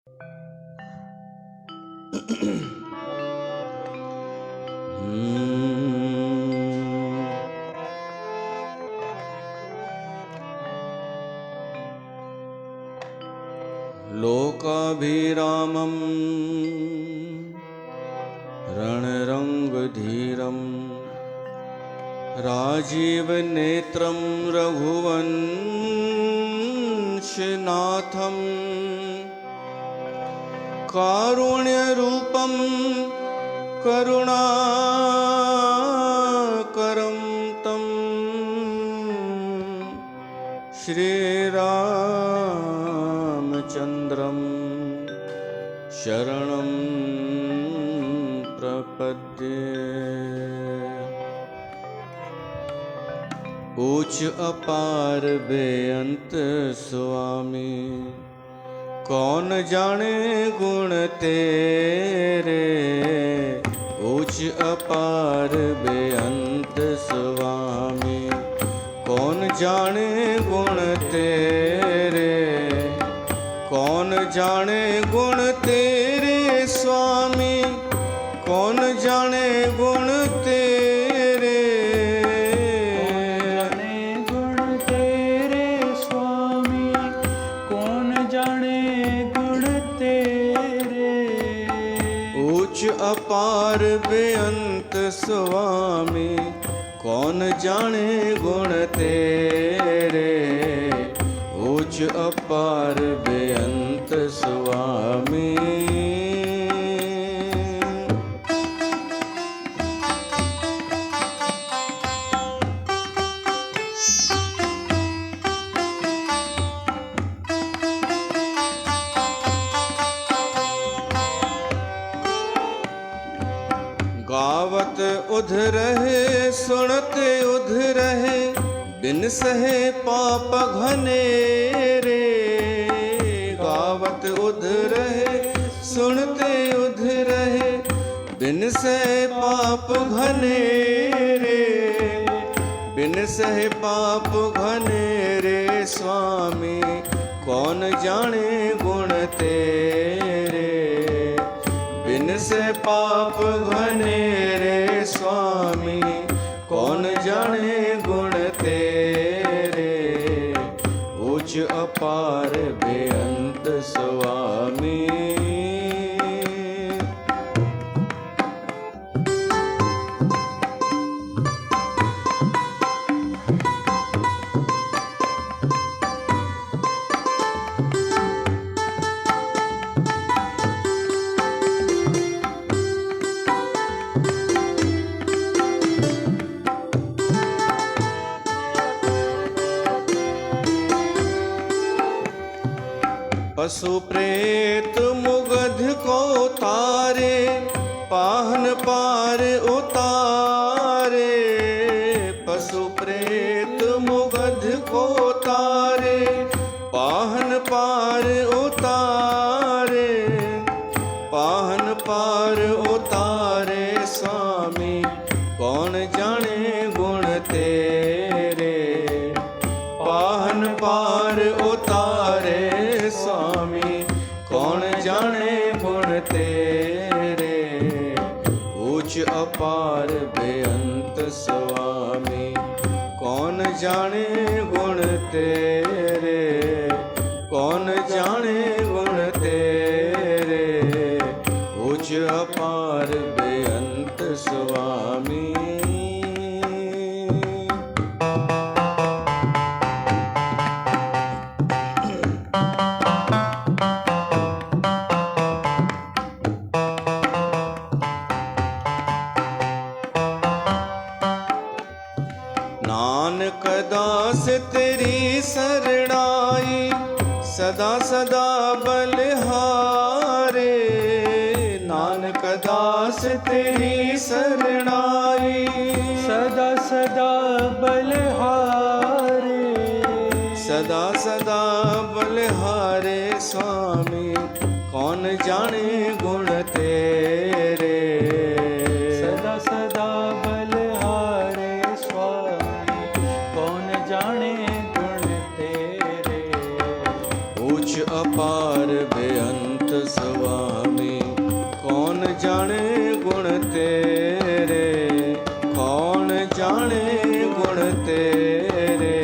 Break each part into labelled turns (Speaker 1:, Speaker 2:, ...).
Speaker 1: लोकाभिरामं रणरङ्गधीरं राजीवनेत्रं रघुवंशनाथं कारुण्यरूपं करुणाकरं तं श्रीरामचन्द्रं शरणं प्रपद्ये। ऊंच अपार बेअंत स्वामी, कौन जाने गुण तेरे। ऊंच अपार बेअंत स्वामी, कौन जाने गुण तेरे। कौन जाने गुण तेरे स्वामी, कौन जाने गुण तेरे।
Speaker 2: कौन जाने गुण तेरे स्वामी, कौन जाने गुण तेरे।
Speaker 1: ऊंच अपार बेअंत स्वामी, कौन जाने गुण तेरे। ऊंच अपार बेअंत स्वामी। गावत उध रहे सुनत उध रहे, बिन सहे पाप घनेरे। गावत उध रहे सुनते उध रहे, बिन सहे पाप घनेरे। बिन सहे पाप घनेरे स्वामी, कौन जाने गुण तेरे। बिन से पाप घनेरे स्वामी, कौन जाने गुण तेरे। ऊंच अपार बेअंत स्वामी। पशु प्रेत मुगध को तारे, पाहन पार उतारे। पशु प्रेत मुगध को तारे, पाहन पार उतारे। पाहन पार उतारे स्वामी, कौन जाने गुण तेरे। पाहन पार उतारे स्वामी, कौन जाने गुण तेरे। ऊंच अपार बेअंत स्वामी, कौन जाने गुण तेरे। कौन जाने गुण तेरे। ऊंच अपार बेअंत स्वामी। नानक दास तेरी शरणाई, सदा सदा बलिहारे। नानक दास तेरी शरणाई,
Speaker 2: सदा सदा बलिहारे।
Speaker 1: सदा सदा बलिहारे स्वामी, कौन जाने गुण तेरे।
Speaker 2: सदा सदा बलिहारे स्वामी, कौन जाने गुण तेरे।
Speaker 1: ऊंच अपार बेअंत स्वामी कौन जाने गुण तेरे, कौन जाने गुण तेरे,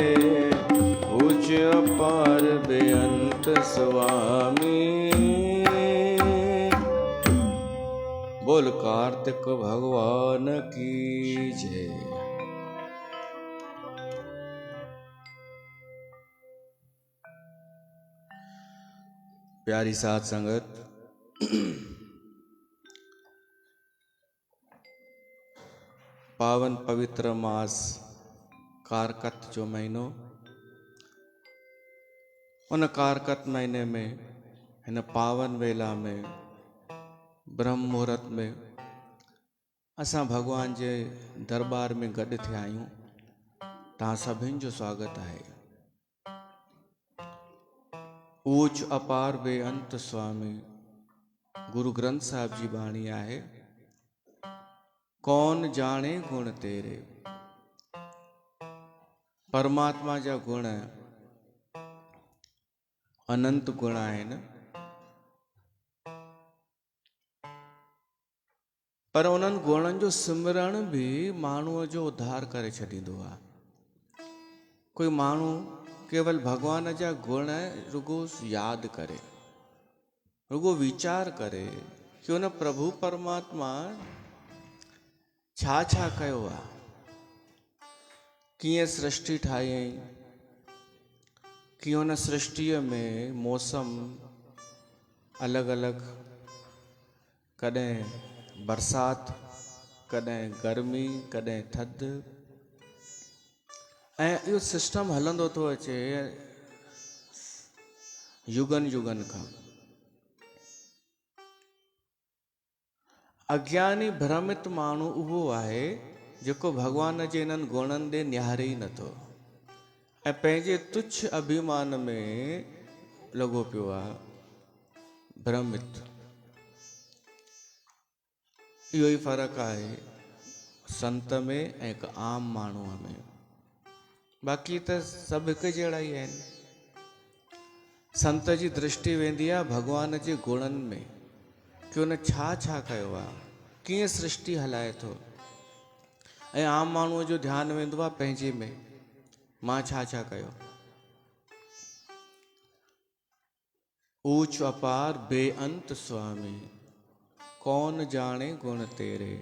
Speaker 1: उच्च अपार बेअंत स्वामी। बोल कार्तिक भगवान की जय। प्यारी साध संगत, पावन पवित्र मास कारकत जो महीनो, उन कारकत महीने में हिन पावन वेला में ब्रह्म मुहूर्त में असां भगवान जे दरबार में गॾु थिया आहियूं। तव्हां सभिनि जो स्वागत आहे। ऊच अपार बेअंत स्वामी गुरु ग्रंथ साहिब जी बाणी आहे। कौन जाने गुण तेरे। परमात्मा जा गुण अनंत गुण आहिनि, पर उन्हनि गुणनि जो सिमरण भी माण्हूअ जो उद्धार करे छॾींदो आहे। कोई माण्हू केवल भगवान जा गुण रुगो यादि करे, रुगो वीचार करे कि उन प्रभु परमात्मा छा छा कयो आहे, कीअं सृष्टि ठाही, कीअं उन सृष्टिअ में मौसम अलॻि अलॻि, कॾहिं बरसाति, कॾहिं गर्मी, कॾहिं थधि, ऐं इहो सिस्टम हलंदो थो अचे युगनि युगनि खां। अज्ञानी भ्रमित माण्हू उहो आहे जेको भगवान जे इन्हनि गुणनि ॾे निहारे ई नथो ऐं पंहिंजे तुच्छ अभिमान में लॻो पियो आहे भ्रमित। इहो ई फ़र्क़ु आहे संत में ऐं हिकु आम माण्हूअ में। बाक़ी त सभु हिकु जहिड़ा ई आहिनि। संत जी दृष्टि वेंदी आहे भगवान जे गुणनि में कि उन छा छा कयो आहे, कीअं सृष्टि हलाए थो, ऐं आम माण्हूअ जो ध्यानु वेंदो आहे पंहिंजे में, मां छा छा कयो। ऊच अपार बेअंत स्वामी कौन जाने गुण तेरे।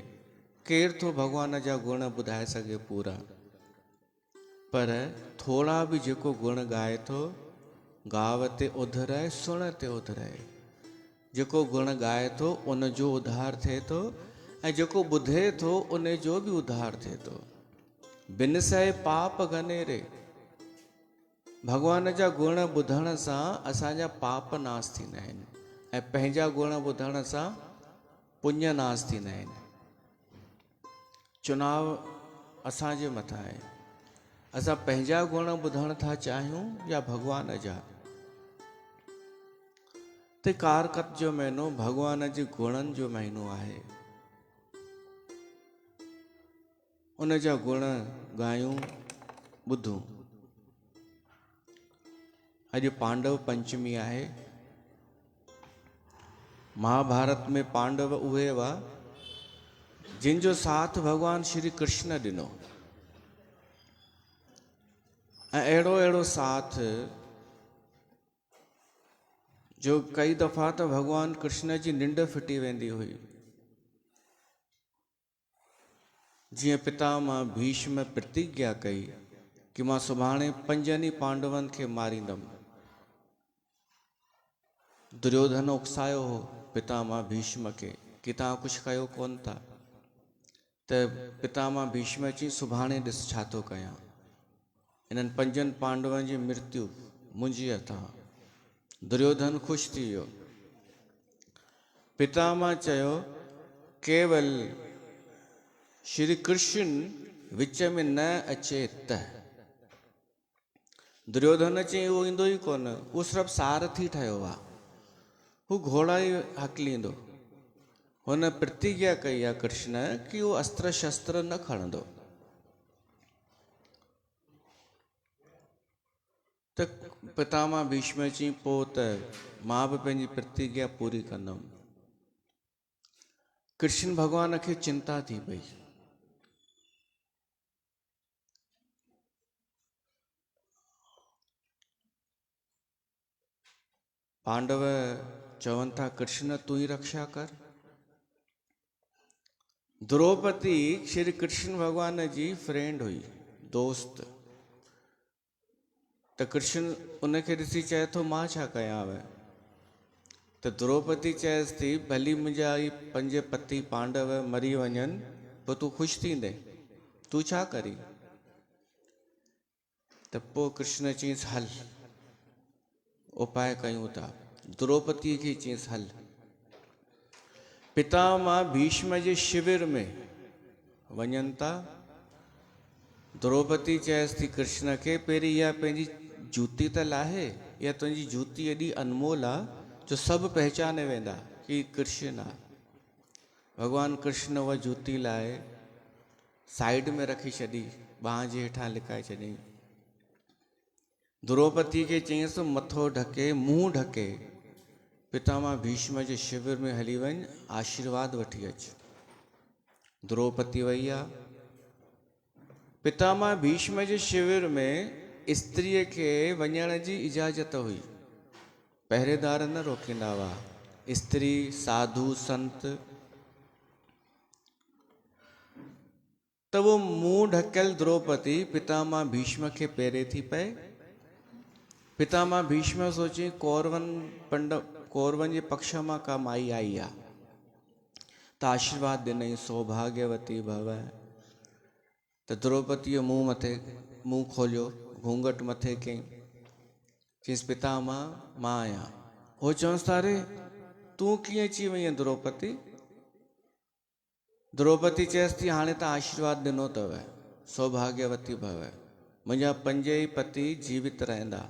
Speaker 1: केरु थो भगवान जा गुण ॿुधाए सघे पूरा, पर थोड़ा बि जेको गुण ॻाए थो, गाव ते उधराए सुण ते उधराए। जेको गुण ॻाए थो उन जो उद्धार थिए थो, ऐं जेको ॿुधे थो उन जो बि उद्धार थिए थो। बिन सहे पाप घनेरे। भगवान जा गुण ॿुधण सां असांजा पाप नाश थींदा आहिनि, ऐं पंहिंजा गुण ॿुधण सां पुण्य नाश थींदा आहिनि। चुनाव असांजे मथां आहे, असां पंहिंजा गुण ॿुधण था चाहियूं या भगवान जा। ते कारकत जो महीनो भगवान जे गुणनि जो महीनो आहे। उन जा गुण ॻायूं, ॿुधूं। अॼु पांडव पंचमी आहे। महाभारत में पांडव उहे हुआ जिन जो साथ भगवान श्री कृष्ण ॾिनो, ऐं अहिड़ो अहिड़ो साथ जो कई दफ़ा त भगवान कृष्ण जी निंड फिटी वेंदी हुई। जीअं पितामह भीष्म प्रतिज्ञा कई कि मां सुभाणे 5 पांडवनि खे मारींदुमि। दुर्योधन उकसायो हो पितामह भीष्म खे कि तव्हां कुझु कयो कोन था। त पितामह भीष्म चई सुभाणे ॾिस छा थो कयां, इन्हनि 5 पांडवनि जी मृत्यु मुंहिंजे हथां। दुर्योधन ख़ुशि थी वियो। पितामह चयो केवल श्री कृष्ण विच में न अचे त। दुर्योधन चई उहो ईंदो ई कोन, उहो सिर्फ़ु सारथी ठहियो आहे, हू घोड़ा ई हकलींदो। हुन प्रतिज्ञा कई आहे कृष्ण कि उहो अस्त्र शस्त्र न खणंदो। त पितामह भीष्म चई पोइ त मां बि पंहिंजी प्रतिज्ञा पूरी कंदुमि। कृष्ण भॻवान खे चिंता थी पई। पांडव चवनि था कृष्ण तू ही रक्षा कर। द्रौपदी श्री कृष्ण भगवान जी फ्रेंड हुई, दोस्त। त कृष्ण उनखे ॾिसी चए थो मां छा कयांव? त द्रौपदी चएसि थी भली मुंहिंजा ई 5 पति पांडव मरी वञनि पोइ तूं ख़ुशि थींदे, तूं छा करी? त पोइ कृष्ण चयईंसि हल उपाय कयूं था। द्रौपदी खे चयईंसि हल पितामह भीष्म जे शिविर में वञनि था। द्रौपदी चएसि थी कृष्ण खे पहिरीं इहा पंहिंजी जूती त लाहे, इहा तुंहिंजी जूती एॾी अनमोल आहे जो सभु पहचाने वेंदा कि कृष्ण आहे। भॻवान कृष्ण उहा जूती लाहे साइड में रखी छॾी, बांह जे हेठां लिकाए छॾियईं। द्रौपदी खे चयईंसि मथो ढके मुंहुं ढके पितामह भीष्म जे शिविर में हली वञ, आशीर्वाद वठी अच। द्रौपदी वई आहे। पितामह भीष्म जे शिविर में स्त्रीअ खे वञण जी इजाज़त हुई, पहरेदार न रोकींदा हुआ। स्त्री साधु संत त वो मुंहुं ढकियल द्रौपदी पितामह भीष्म खे पेरे थी पए। पितामह भीष्म सोचे कौरवनि जे पक्ष मां का माई आई आहे त आशीर्वाद ॾिनई सौभाग्यवती भव। त द्रौपदीअ मुंहुं खोलियो, घूंघट मथे कयईं, चयईंसि पितामह मां आहियां। हो चवंसि था अरे तूं कीअं अची वई आहीं द्रौपदी? द्रौपदी चएसि थी हाणे त आशीर्वाद ॾिनो अथव, सौभाग्यवती भव, मुंहिंजा 5 ई पति जीवित रहंदा।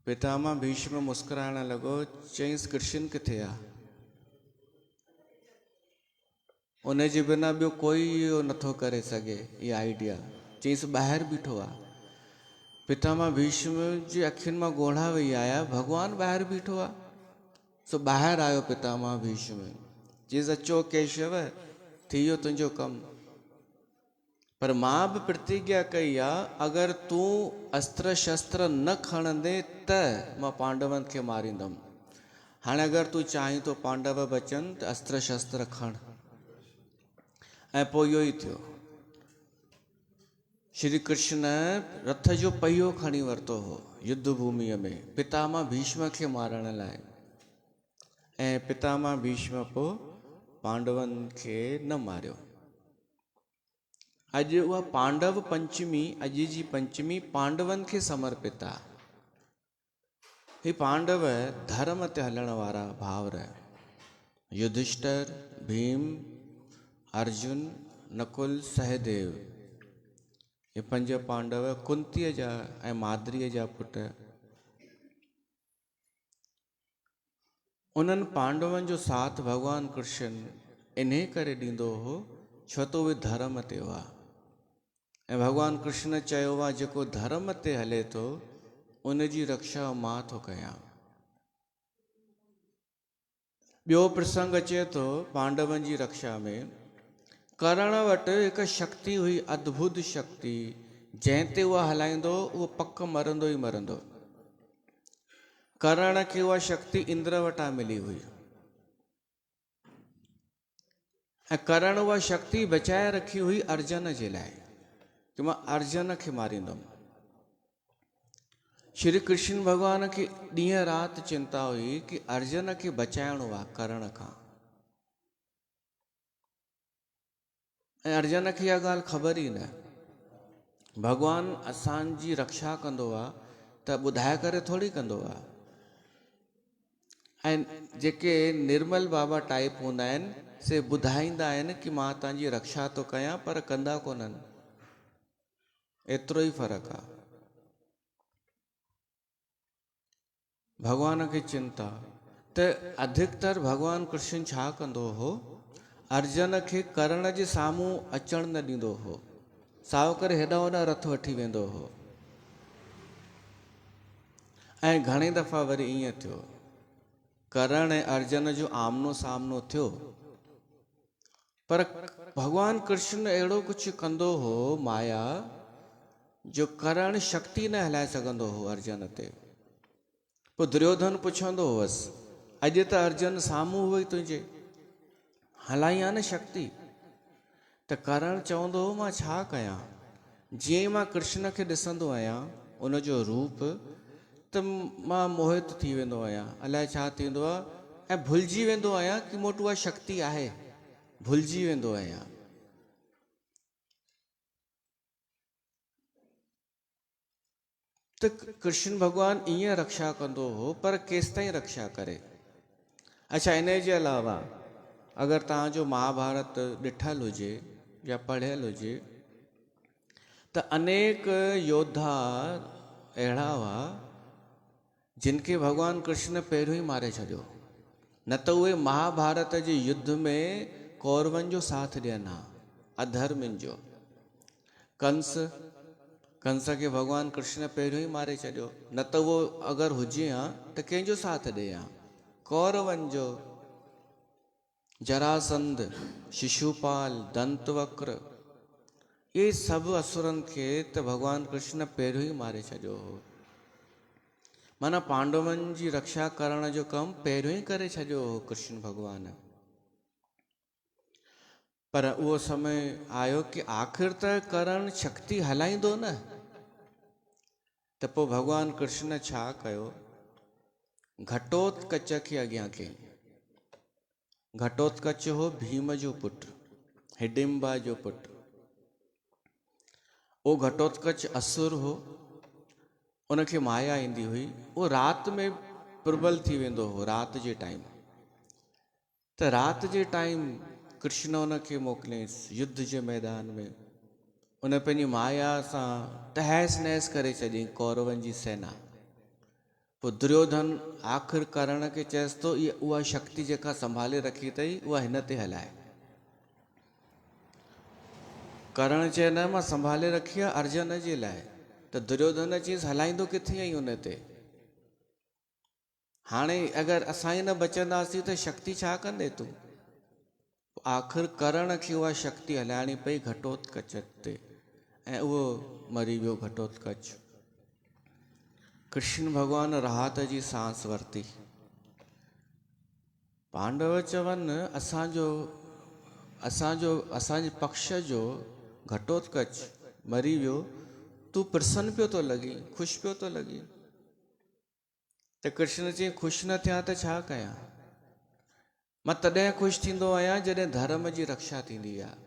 Speaker 1: पितामह भीष्म मुस्कुराइण लॻो, चयईंसि कृष्ण किथे आहे? उन जे बिना ॿियो कोई इहो नथो करे सघे इहा आइडिया। चयईंसि ॿाहिरि बीठो आहे। पितामह भीष्म जी अखियुनि मां ॻोढ़ा वेई आया, भॻवानु ॿाहिरि बीठो आहे। सो ॿाहिरि आयो पितामह भीष्म, चयईंसि अचो केशव, थी वियो तुंहिंजो कमु। पर मां बि प्रतिज्ञा कई आहे अगरि तूं अस्त्र शस्त्र न खणंदे त मां पांडवनि खे मारींदुमि। हाणे अगरि तूं चाहीं तो पांडव बचनि त अस्त्र शस्त्र खण। ऐं पोइ इहो ई थियो। श्री कृष्ण रथ जो पहियो खणी वरितो हो युद्ध भूमिअ में पितामह भीष्म खे मारण लाइ। ऐं पितामह भीष्म पोइ पांडवनि खे न मारियो। अॼु उहा पांडव पंचमी, अॼु जी पंचमी पांडवनि खे समर्पित आहे। ही पांडव धर्म ते हलण वारा भाउर, युधिष्ठिर, भीम, अर्जुन, नकुल, सहदेव, ये 5 पांडव कुंतीअ जा ऐं माद्रीअ जा पुट। उन्हनि पांडवनि जो साथ भगवान कृष्ण इन्हे करे ॾींदो हो छो त उहे धर्म ते हुआ। ऐं भगवान कृष्ण चयो आहे जेको धर्म ते हले थो उन जी रक्षा मां थो कयां। ॿियो प्रसंग अचे थो पांडवनि जी रक्षा में। कर्ण वटि हिकु शक्ति हुई, अद्भुत शक्ति, जंहिं ते उहा हलाईंदो उहो पक मरंदो ई मरंदो। कर्ण खे उहा शक्ति इंद्र वटां मिली हुई ऐं कर्ण उहा शक्ति बचाए रखी हुई अर्जुन जे लाइ कि मां अर्जुन खे मारींदुमि। श्री कृष्ण भगवान खे ॾींहं राति चिंता हुई कि अर्जुन खे बचाइणो आहे कर्ण खां। ऐं अर्जुन खे इहा ॻाल्हि ख़बर ई न। भगवान असांजी रक्षा कंदो आहे त ॿुधाए करे थोरी कंदो आहे। ऐं जेके निर्मल बाबा टाइप हूंदा आहिनि से ॿुधाईंदा आहिनि कि मां तव्हांजी रक्षा थो कयां, पर कंदा कोन्हनि। एतिरो ई फ़र्क़ु आहे। भगवान खे चिंता त अधिकतर भगवान कृष्ण छा कंदो हो, अर्जुन खे कर्ण जे साम्हूं अचण न ॾींदो हो। साव करे हेॾा होॾा रथ वठी वेंदो हो। ऐं घणी दफ़ा वरी ईअं थियो, करण ऐं अर्जुन जो आमनो सामनो थियो, पर भगवान कृष्ण अहिड़ो कुझु कंदो हो माया, जो करण शक्ति न हलाए सघंदो हो अर्जुन ते। पोइ दुर्योधन पुछंदो हुअसि, अॼु त अर्जुन साम्हूं हुई तुंहिंजे, हलाई आहे न शक्ति? त करण चवंदो हो, मां छा कयां? जीअं ई मां कृष्ण खे ॾिसंदो आहियां, उनजो रूप, त मां मोहित थी वेंदो आहियां, अलाए छा थींदो आहे, ऐं भुलिजी वेंदो आहियां कि मूं वटि उहा शक्ति आहे, भुलिजी वेंदो आहियां। त कृष्ण भॻवानु ईअं रक्षा कंदो हो, पर केसि ताईं रक्षा करे? अच्छा, इन जे अलावा अगरि तव्हांजो महाभारत ॾिठल हुजे या पढ़ियल हुजे, त अनेक योद्धा अहिड़ा हुआ जिन खे भॻवान कृष्ण पहिरियों ई मारे छॾियो, न त उहे महाभारत जे युद्ध में कौरवनि जो साथ ॾियनि हा, अधर्मिन जो। कंस खे भॻवान कृष्ण पहिरियों ई मारे छॾियो, न त उहो अगरि हुजे हा त कंहिंजो साथ ॾे हा? कौरवनि जो। जरासंध, शिशुपाल, दंतवक्र, ये सभु असुरनि खे त भॻवान कृष्ण पहिरियों ई मारे छॾियो हो। माना पांडवनि जी रक्षा करण जो कमु पहिरियों ई करे छॾियो हो कृष्ण भॻवान। पर उहो समय आयो कि आख़िर त करण शक्ति हलाईंदो न, त पोइ भॻवान कृष्ण छा कयो, घटोत्कच खे अॻियां कयईं। घटोत्कच हो भीम जो पुटु, हिडिंबा जो पुटु। उहो घटोत्कच असुर हो, उनखे माया ईंदी हुई, उहो राति में प्रबल थी वेंदो हो, राति जे टाइम। त राति जे टाइम कृष्ण उनखे मोकिलियईंसि युद्ध जे मैदान में। उन पंहिंजी माया सां तहस नहस करे छॾियईं कौरवनि जी सेना। पोइ दुर्योधन आख़िर करण खे चएसि थो, इहा उहा शक्ति जेका संभाले रखी अथई, उहा हिन ते हलाए। करण चए, न मां संभाले रखी आहे अर्जुन जे लाइ। त दुर्योधन चयईंसि, हलाईंदो किथे आई उन ते? हाणे अगरि असां ई न बचंदासीं त शक्ति छा कंदे तूं? आख़िर करण खे उहा शक्ति हलाइणी पई घटोत्कच ते, ऐं उहो मरी वियो घटोत्कच। कृष्ण भॻवानु राहत जी सांस वरिती। पांडव चवनि, असांजे पक्ष जो घटोत्कच मरी वियो, तूं प्रसन्न पियो थो लॻी, ख़ुशि पियो थो लॻी? त कृष्ण चई, ख़ुशि न थियां त छा कयां? मां तॾहिं ख़ुशि थींदो आहियां जॾहिं धर्म जी रक्षा थींदी आहे।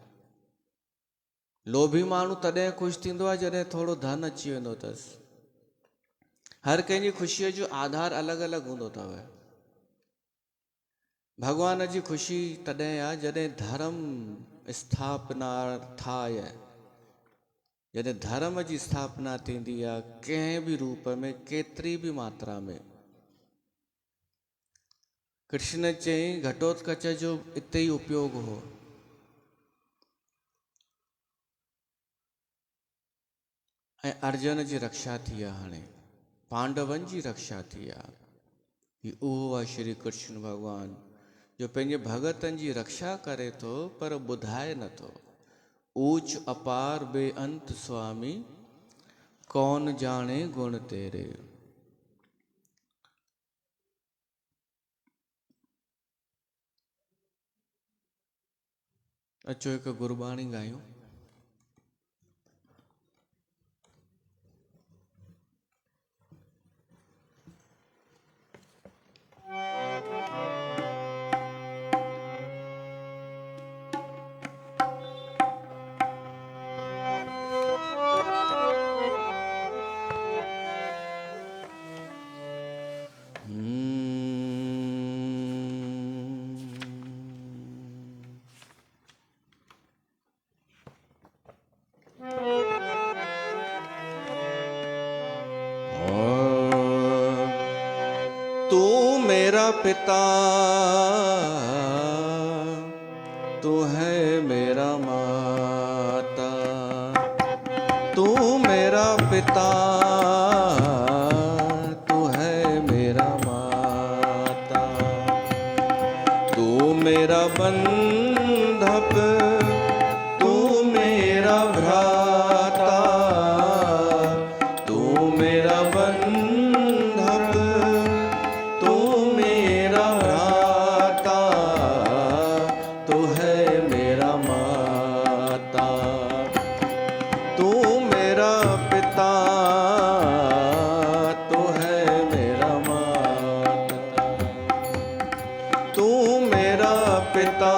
Speaker 1: लोभी माण्हू तॾहिं ख़ुशि थींदो आहे जॾहिं थोरो धन अची वेंदो अथसि। हर कंहिंजी ख़ुशीअ जो आधार अलॻि अलॻि हूंदो अथव। भॻवान जी ख़ुशी तॾहिं आहे जॾहिं धर्म स्थापनार्थाय, जॾहिं धर्म जी स्थापना थींदी आहे, कंहिं बि रूप में, केतिरी बि मात्रा में। कृष्ण चयईं, घटोत्कच जो इते ई उपयोग हो। ऐं अर्जुन जी रक्षा थी आहे, हाणे पांडवनि जी रक्षा थी आहे। ही उहो आहे श्री कृष्ण भॻवानु, जो पंहिंजे भगतनि जी रक्षा करे थो, पर ॿुधाए नथो। ऊच अपार बेअंत स्वामी, कौन जाने गुण तेरे। अचो हिकु गुरबाणी ॻायूं। तू मेरा पिता, तू है मेरा माता, पिता, तू है मेरा माता। तू मेरा बंधप, तू मेरा भ्राता। तू मेरा बंधप, तू मेरा भ्राता। तू है मेरा माता। तू मेरा पिता, तू है मेरा माता। तू मेरा पिता,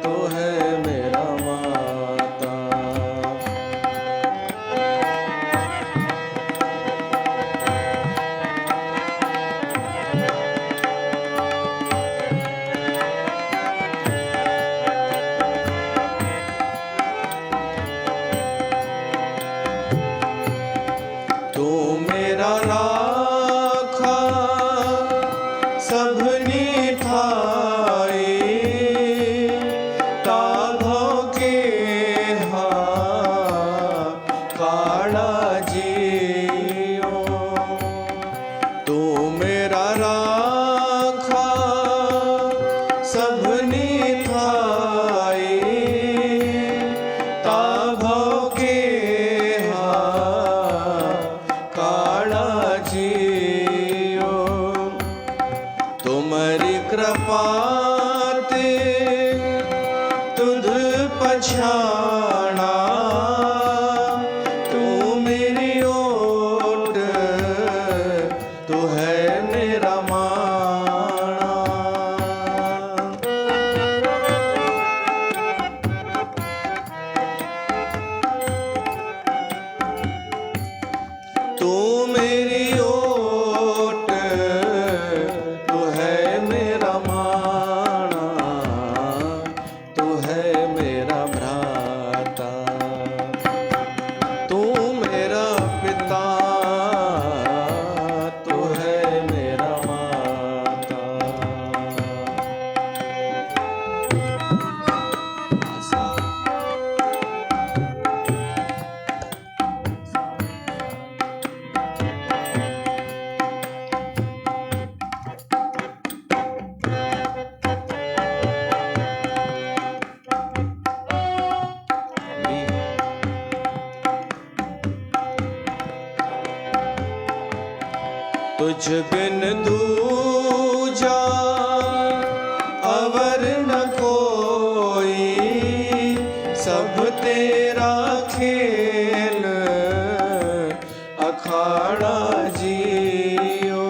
Speaker 1: तू है मेरा माता। तू मेरा राखा सबनी ठाई। ताभो के काड़ा जियो। तू मेरा राखा सबनी ठाई। ताभो के काड़ा जियो। तुम्हारी कृपा ते तुध पछाना। तू मेरी ओट, तू है मेरा माना। तू मेरी ओट, तू है मेरा माना। तू है मेरा भ्राता। तू मेरा पिता, तू है मेरा माता। तुझ बिन दूजा अवर न कोई। सब तेरा खेल अखाड़ा जियो।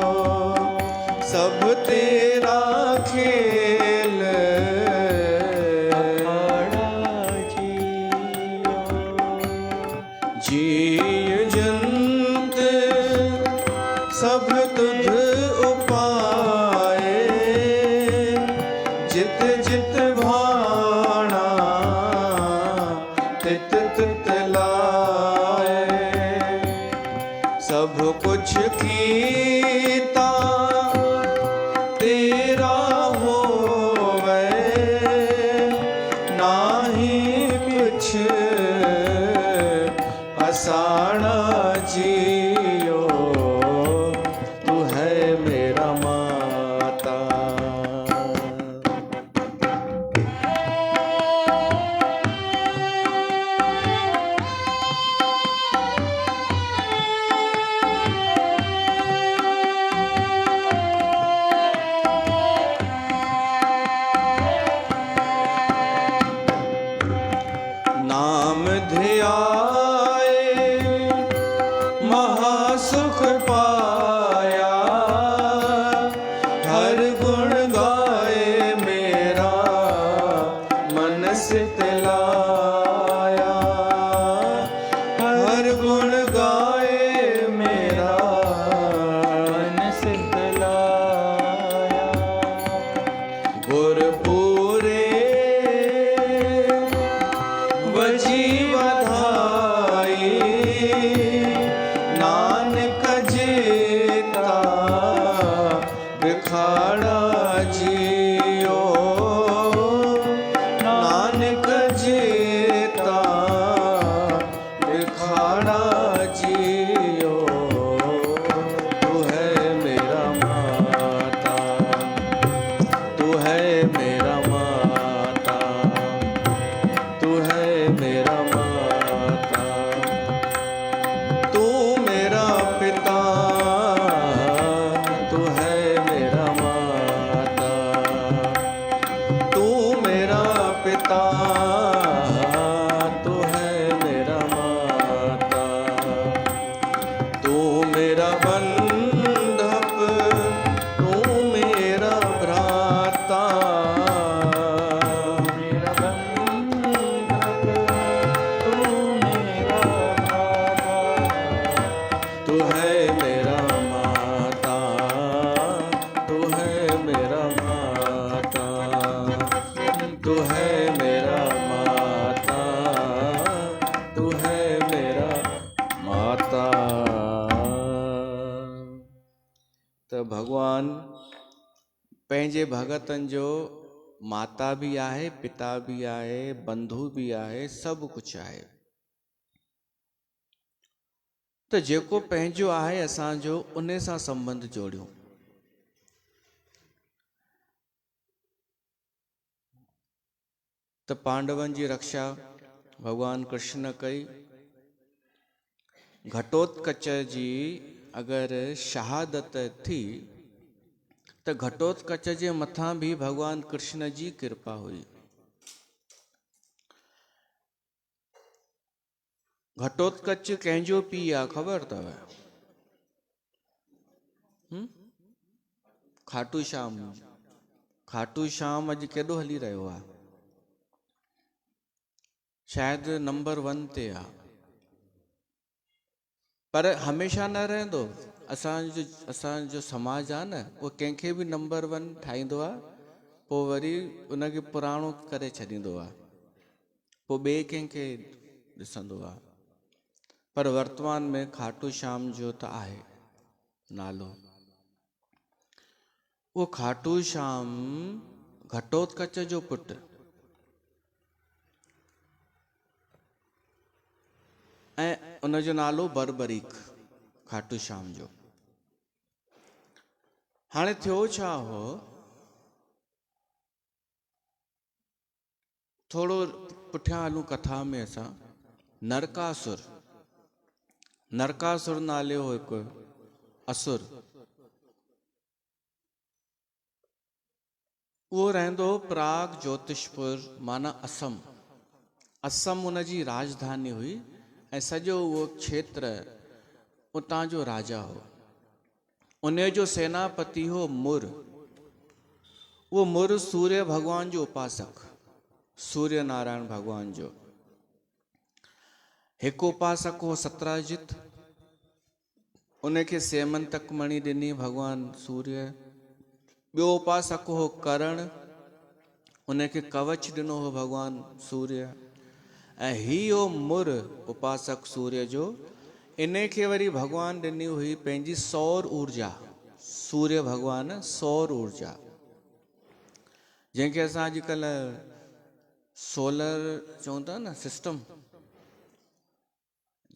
Speaker 1: सब तेरा खेल अखाड़ा जियो। जीय जंत सब तुझ उपाए। जित जित भाना, तित तित लाए। सब कुछ कीता तेरा होवे। नाही कुछ असाना जियो। तू है मेरा माता। नाम ध्याए महासुख पाया। हर गुण गाए मेरा मन सितलाया। हर गुण गाए मेरा मन सितलाया। गुरपुरे बजी बधाई। नानक जेता बिखाड़ा जियो। नानक जेता बिखाड़ा त भॻवान पंहिंजे भगतनि जो माता बि आहे, पिता बि आहे, बंधु बि आहे, सभु कुझु आहे। त जेको पंहिंजो आहे असांजो, उन सां संबंध जोड़ियो। त पांडवनि जी रक्षा भगवान कृष्ण कई। घटोत्कच जी अगरि शहादत थी त घटोत्कच जे मथां बि भगवान कृष्ण जी कृपा हुई। घटोत्कच कंहिंजो पीउ आहे ख़बर अथव? खाटू श्याम। खाटू श्याम अॼु केॾो हली रहियो आहे? शायदि नंबर 1 ते आहे, पर हमेशह न रहंदो। असांजो समाज आहे न, उहो कंहिंखे बि नंबर 1 ठाहींदो आहे, पोइ वरी उनखे पुराणो करे छॾींदो आहे, पोइ ॿिए कंहिंखे ॾिसंदो आहे। पर वर्तमान में खाटू श्याम जो त आहे नालो। वो खाटू श्याम घटोत्कच जो पुटु ऐं उनजो नालो बरबरीक, खाटू श्याम जो। हाणे थियो छा हो, थोरो पुठियां हलूं कथा में असां। नरकासुर नाले हो हिकु असुर। उहो रहंदो प्राग ज्योतिषपुर, माना असम। असम उनजी राजधानी हुई ऐं सॼो उहो क्षेत्र उतां जो राजा हो। उन जो सेनापति हो मुर। उहो मुर सूर्य भगवान जो उपासक, सूर्य नारायण भगवान जो। हिकु उपासक हो सत्राजित, उनखे सेमंतक मणि ॾिनी भगवान सूर्य। ॿियो उपासक हो करण, उनखे कवच ॾिनो हो भगवान सूर्य। ऐं ही हो मुर उपासक सूर्य जो, इनखे वरी भगवान ॾिनी हुई पंहिंजी सौर ऊर्जा। सूर्य भगवान सौर ऊर्जा, जंहिंखे असां अॼुकल्ह सोलर चऊं था न, सिस्टम,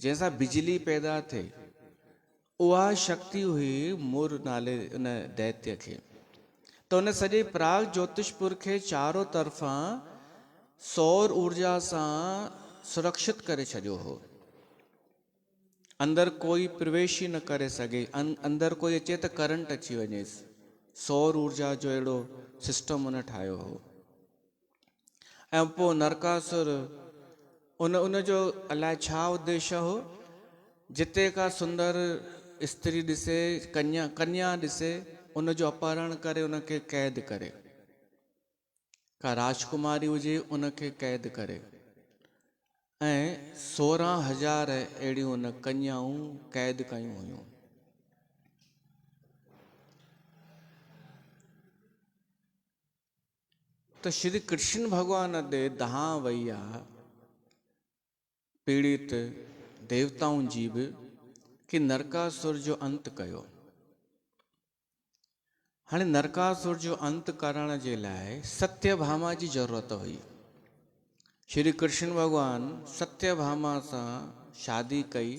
Speaker 1: जंहिंसां बिजली पैदा थिए, उहा शक्ति हुई मुर नाले उन दैत्य खे। त उन सॼे प्राग ज्योतिषपुर खे चारों तरफ़ां सौर ऊर्जा सां सुरक्षित करे छॾियो हो। अंदर कोई प्रवेश ही न करे सघे, अंदर कोई अचे त करंट अची वञेसि। सौर ऊर्जा जो अहिड़ो सिस्टम उन ठाहियो हो। ऐं पोइ नरकासुर, उनजो अलाए छा उद्देश्य हो, जिते का सुंदर स्त्री ॾिसे, कन्या ॾिसे, उनजो अपहरण करे उनखे कैद करे। का राजकुमारी हुजे उनखे कैद करे ऐं 16,000 अहिड़ियूं उन कन्याऊं कैद कयूं हुयूं। त श्री कृष्ण भगवान ॾे दहां वई आहे पीड़ित देवताउनि जी बि, कि नरकासुर जो अंत कयो। हाणे नरकासुर जो अंत करण जे लाइ सत्यभामा जी ज़रूरत हुई। श्री कृष्ण भगवान सत्यभामा सां शादी कई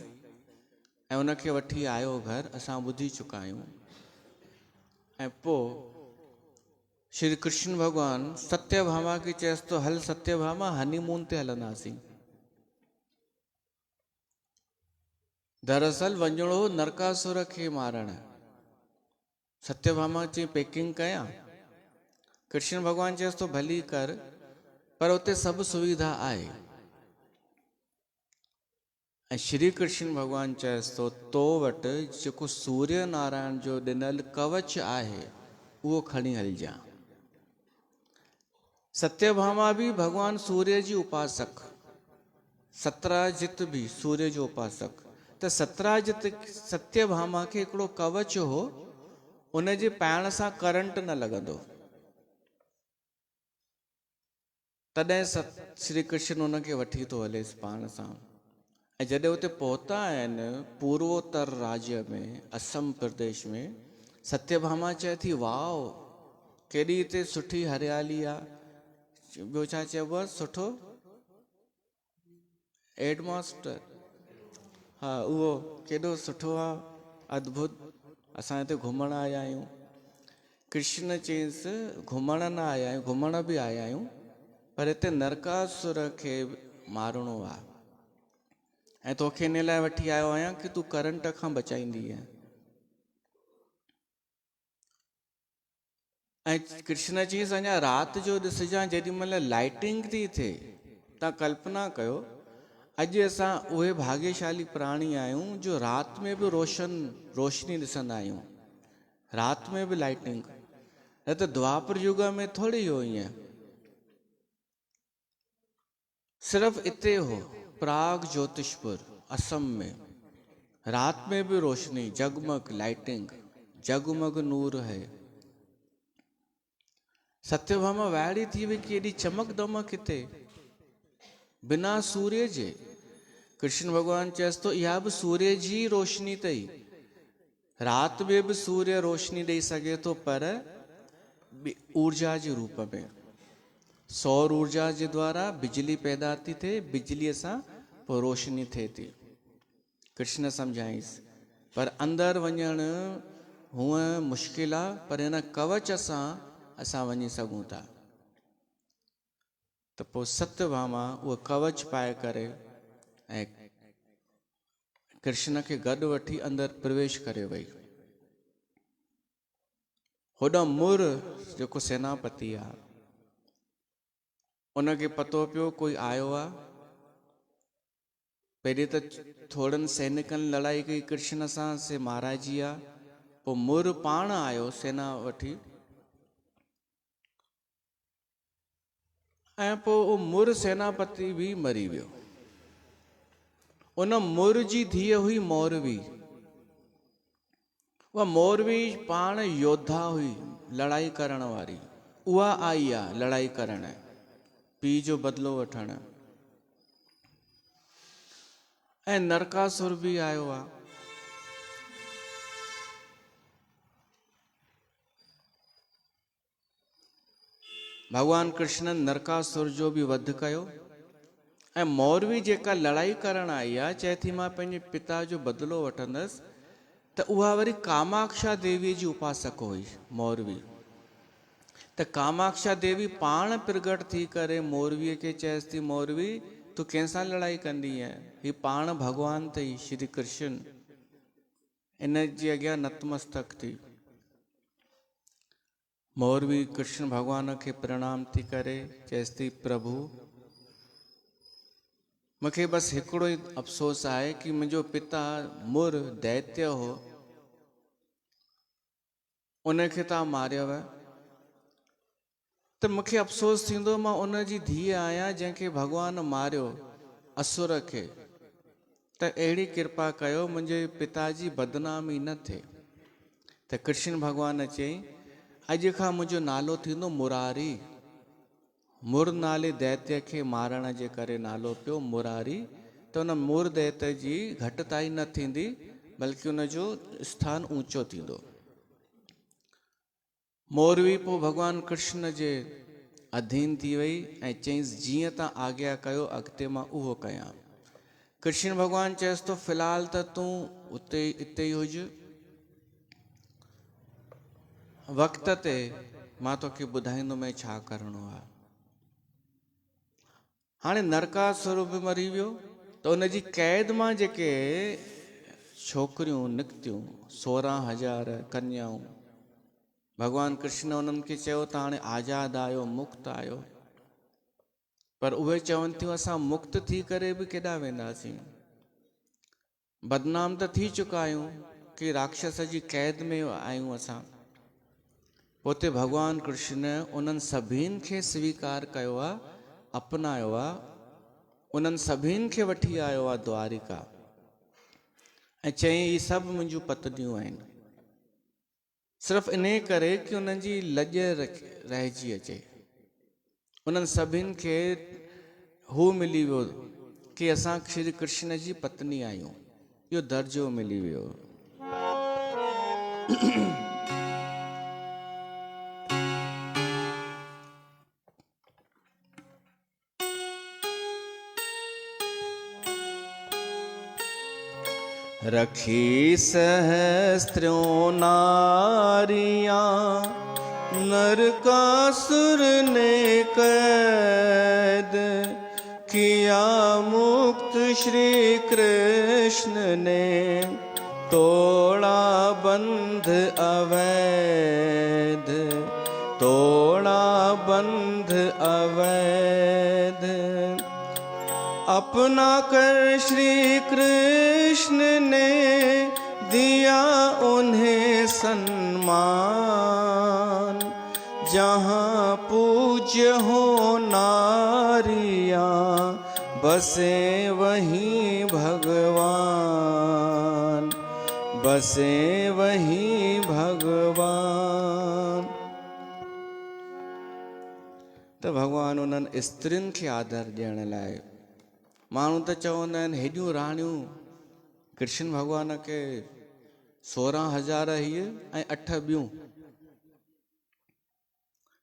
Speaker 1: ऐं उनखे वठी आयो घर, असां ॿुधी चुका आहियूं। ऐं पोइ श्री कृष्ण भगवान सत्यभामा खे चएसि तो, हल सत्यभामा हनीमून ते हलंदासीं। दरअसल वञिणो नरकासुर खे मारण। सत्यभामा चई पैकिंग कयां? कृष्ण भगवान चएसि तो भली कर, पर उते सभु सुविधा आहे। ऐं श्री कृष्ण भगवान चएसि तो वटि जेको सूर्य नारायण जो ॾिनल कवच आहे, उहो खणी हलजां। सत्यभामा भी भगवान सूर्य जी उपासक, सत्राजित भी सूर्य जो उपासक। त सत्राजित सत्यभामा खे हिकिड़ो कवच हो, उनजे पाइण सां करंट न लॻंदो। तॾहिं श्री कृष्ण उनखे वठी थो हलेसि पाण सां। जॾहिं उते पहुता आहिनि पूर्वोत्तर राज्य में, असम प्रदेश में, सत्यभामा चए थी वाओ केॾी हिते सुठी हरियाली आहे। ॿियो छा चइबो आहे सुठो एटमॉस्फेयर, हा उहो केॾो सुठो आहे अद्भुत, असां हिते घुमण आया आहियूं। कृष्ण चयईंसि घुमण न आया आहियूं, घुमण बि आया आहियूं पर हिते नरकासुर खे मारणो आहे ऐं तोखे इन लाइ वठी आयो आहियां कि तूं करंट खां बचाईंदीअ। ऐं कृष्ण चयईंसि अञा राति जो ॾिसजांइ जेॾी महिल लाइटिंग थी थिए, तव्हां कल्पना कयो अॼु असां उहे भाग्यशाली प्राणी आहियूं जो राति में बि रोशनी ॾिसंदा आहियूं, राति में बि लाइटिंग। न त द्वापर युग में थोड़ी हो ईअं, सिर्फ़ इते हो प्राग ज्योतिषपुर असम में, रात में भी रोशनी जगमग लाइटिंग, जगमग नूर है। सत्यभामा वाइड़ी थी वई कि एॾी चमक दमक हिते बिना सूर्य जे। कृष्ण भगवान चएसि तो इहा बि सूर्य जी रोशनी अथई, रात में भी सूर्य रोशनी ॾेई सघे थो पर ऊर्जा जे रूप में, सौर ऊर्जा जे द्वारा बिजली पैदा थी थिए, बिजलीअ सां पोइ रोशनी थिए थी। कृष्ण सम्झाईंसि पर अंदरि वञणु हूअं मुश्किल आहे पर हिन कवच सां असां वञी सघूं था। त पोइ सत्यभामा उहो कवच पाए करे ऐं कृष्ण खे गॾु वठी अंदरि प्रवेश करे वई। होॾां मुर जेको सेनापति आहे उनखे पतो पियो कोई आयो आहे। पहिरीं त थोड़नि सैनिकनि लड़ाई कई कृष्ण सां, से महाराजी आहे। पोइ मुर पाण आयो सेना वठी ऐं पोइ उहो मुर सेनापति बि मरी वियो। उन मुर जी धीअ हुई मौरवी। उहा मौरवी पाण योद्धा हुई, लड़ाई करण वारी। उहा आई आहे लड़ाई करण, पीउ जो बदिलो वठण। ऐं नरकासुर बि आयो आहे। भगवान कृष्ण नरकासुर जो बि वध कयो ऐं मौरवी जेका लड़ाई करण आई आहे चए थी मां पंहिंजे पिता जो बदिलो वठंदसि, त उहा वरी कामाक्षा देवीअ जी उपासक हुई मौरवी। त कामाक्षा देवी पाण प्रगट थी करे मौरवीअ खे चएसि थी मौरवी तूं कंहिंसां लड़ाई कंदी आहे, ही पाण भगवान अथई श्री कृष्ण। इन जे अॻियां नतमस्तक थी मौरवी कृष्ण भगवान खे प्रणाम थी करे चएसि थी प्रभु मूंखे बसि हिकिड़ो ई अफ़सोस आहे कि मुंहिंजो पिता मुर दैत्य हो, उनखे तव्हां मारियव त मूंखे अफ़सोस थींदो मां उन जी धीअ आहियां जंहिंखे भगवान मारियो असुर खे। त अहिड़ी कृपा कयो मुंहिंजे पिता जी बदनामी न थिए। त कृष्ण भगवान चयईं अॼु खां मुंहिंजो नालो थींदो मुरारी। मुर नाले दैत्य खे मारण जे करे नालो पियो मुरारी। त उन मुर दैत्य जी घटिताई न थींदी बल्कि उनजो स्थान ऊंचो थींदो। मौरवी पोइ भगवान कृष्ण जे अधीन थी वई ऐं चयईंसि जीअं तव्हां आज्ञा कयो अॻिते मां उहो कयां। कृष्ण भगवान चएसि थो फ़िलहाल त तूं इते ई हुज, वक़्त ते मां तोखे ॿुधाईंदुमि छा करिणो आहे। हाणे नरकासुर बि मरी वियो त उनजी क़ैद मां जेके छोकिरियूं निकितियूं 16,000 कन्याऊं, भगवान कृष्ण उन्हनि खे चयो त हाणे आज़ादु आहियो, मुक्त आहियो। पर उहे चवनि थियूं असां मुक्त थी करे बि केॾा वेंदासीं, बदनाम त थी चुका आहियूं कि राक्षस जी क़ैद में आहियूं असां। पोइ भगवान कृष्ण उन्हनि सभिनि खे स्वीकार कयो आहे, अपनायो आहे, उन्हनि सभिनि खे वठी आयो आहे द्वारिका ऐं चयईं ही सभु मुंहिंजूं पत्नियूं आहिनि। सिर्फ़ु इन करे कि उन्हनि जी लॼ रहिजी अचे। उन्हनि सभिनि खे हू मिली वियो कि असां श्री कृष्ण जी पत्नी आहियूं, इहो दर्जो मिली वियो। रखी सहस्त्रों नारियां नरकासुर ने कैद किया मुक्त श्री कृष्ण ने तोड़ा बंध अवैध, तोड़ा बंध अवैध। अपना कर श्री कृष्ण ने दिया उन्हें सम्मान, जहाँ पूज्य हो नारियां बसे वहीं भगवान, बसे वहीं भगवान। तो भगवान उन्हनि स्त्रियुनि खे आदर ॾियण लाइ, माण्हू त चवंदा आहिनि हेॾियूं राणियूं कृष्ण भॻवान खे 16,000 हीअ ऐं 8 ॿियूं,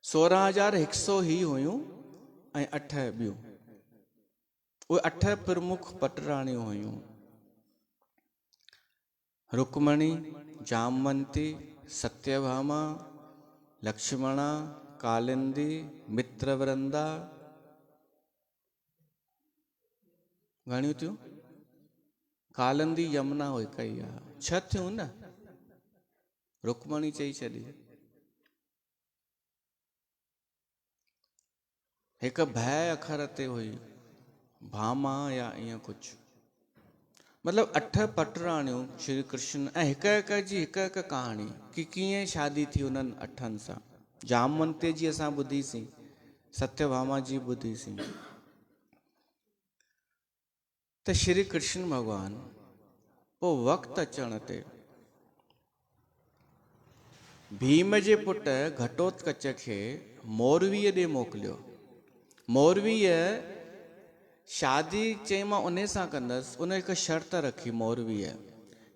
Speaker 1: 16,100 ही हुयूं ऐं 8 ॿियूं। उहे 8 प्रमुख पटराणियूं हुयूं, रुक्मणी, जामवंती, सत्यभामा, लक्ष्मणा, कालिंदी, मित्रवृंदा। घणियूं थियूं? कालिंदी, यमुना हुई कई आहे, 6 थियूं न। रुक्मणी चई छॾी। हिकु भय अखर ते हुई, भामा या ईअं कुझु। मतिलबु 8 पटराणियूं श्री कृष्ण, ऐं हिक हिक जी हिक हिक कहाणी कि कीअं शादी थी उन्हनि 8 सां। जामवंती जी असां ॿुधीसीं, सत्यभामा जी ॿुधीसीं। त श्री कृष्ण भगवान पोइ वक़्तु अचण ते भीम जे पुट घटोत्कच खे मोरवीअ ॾे मोकिलियो। मोरवीअ शादी चई मां उन सां कंदसि, उन हिकु शर्त रखी मोरवीअ,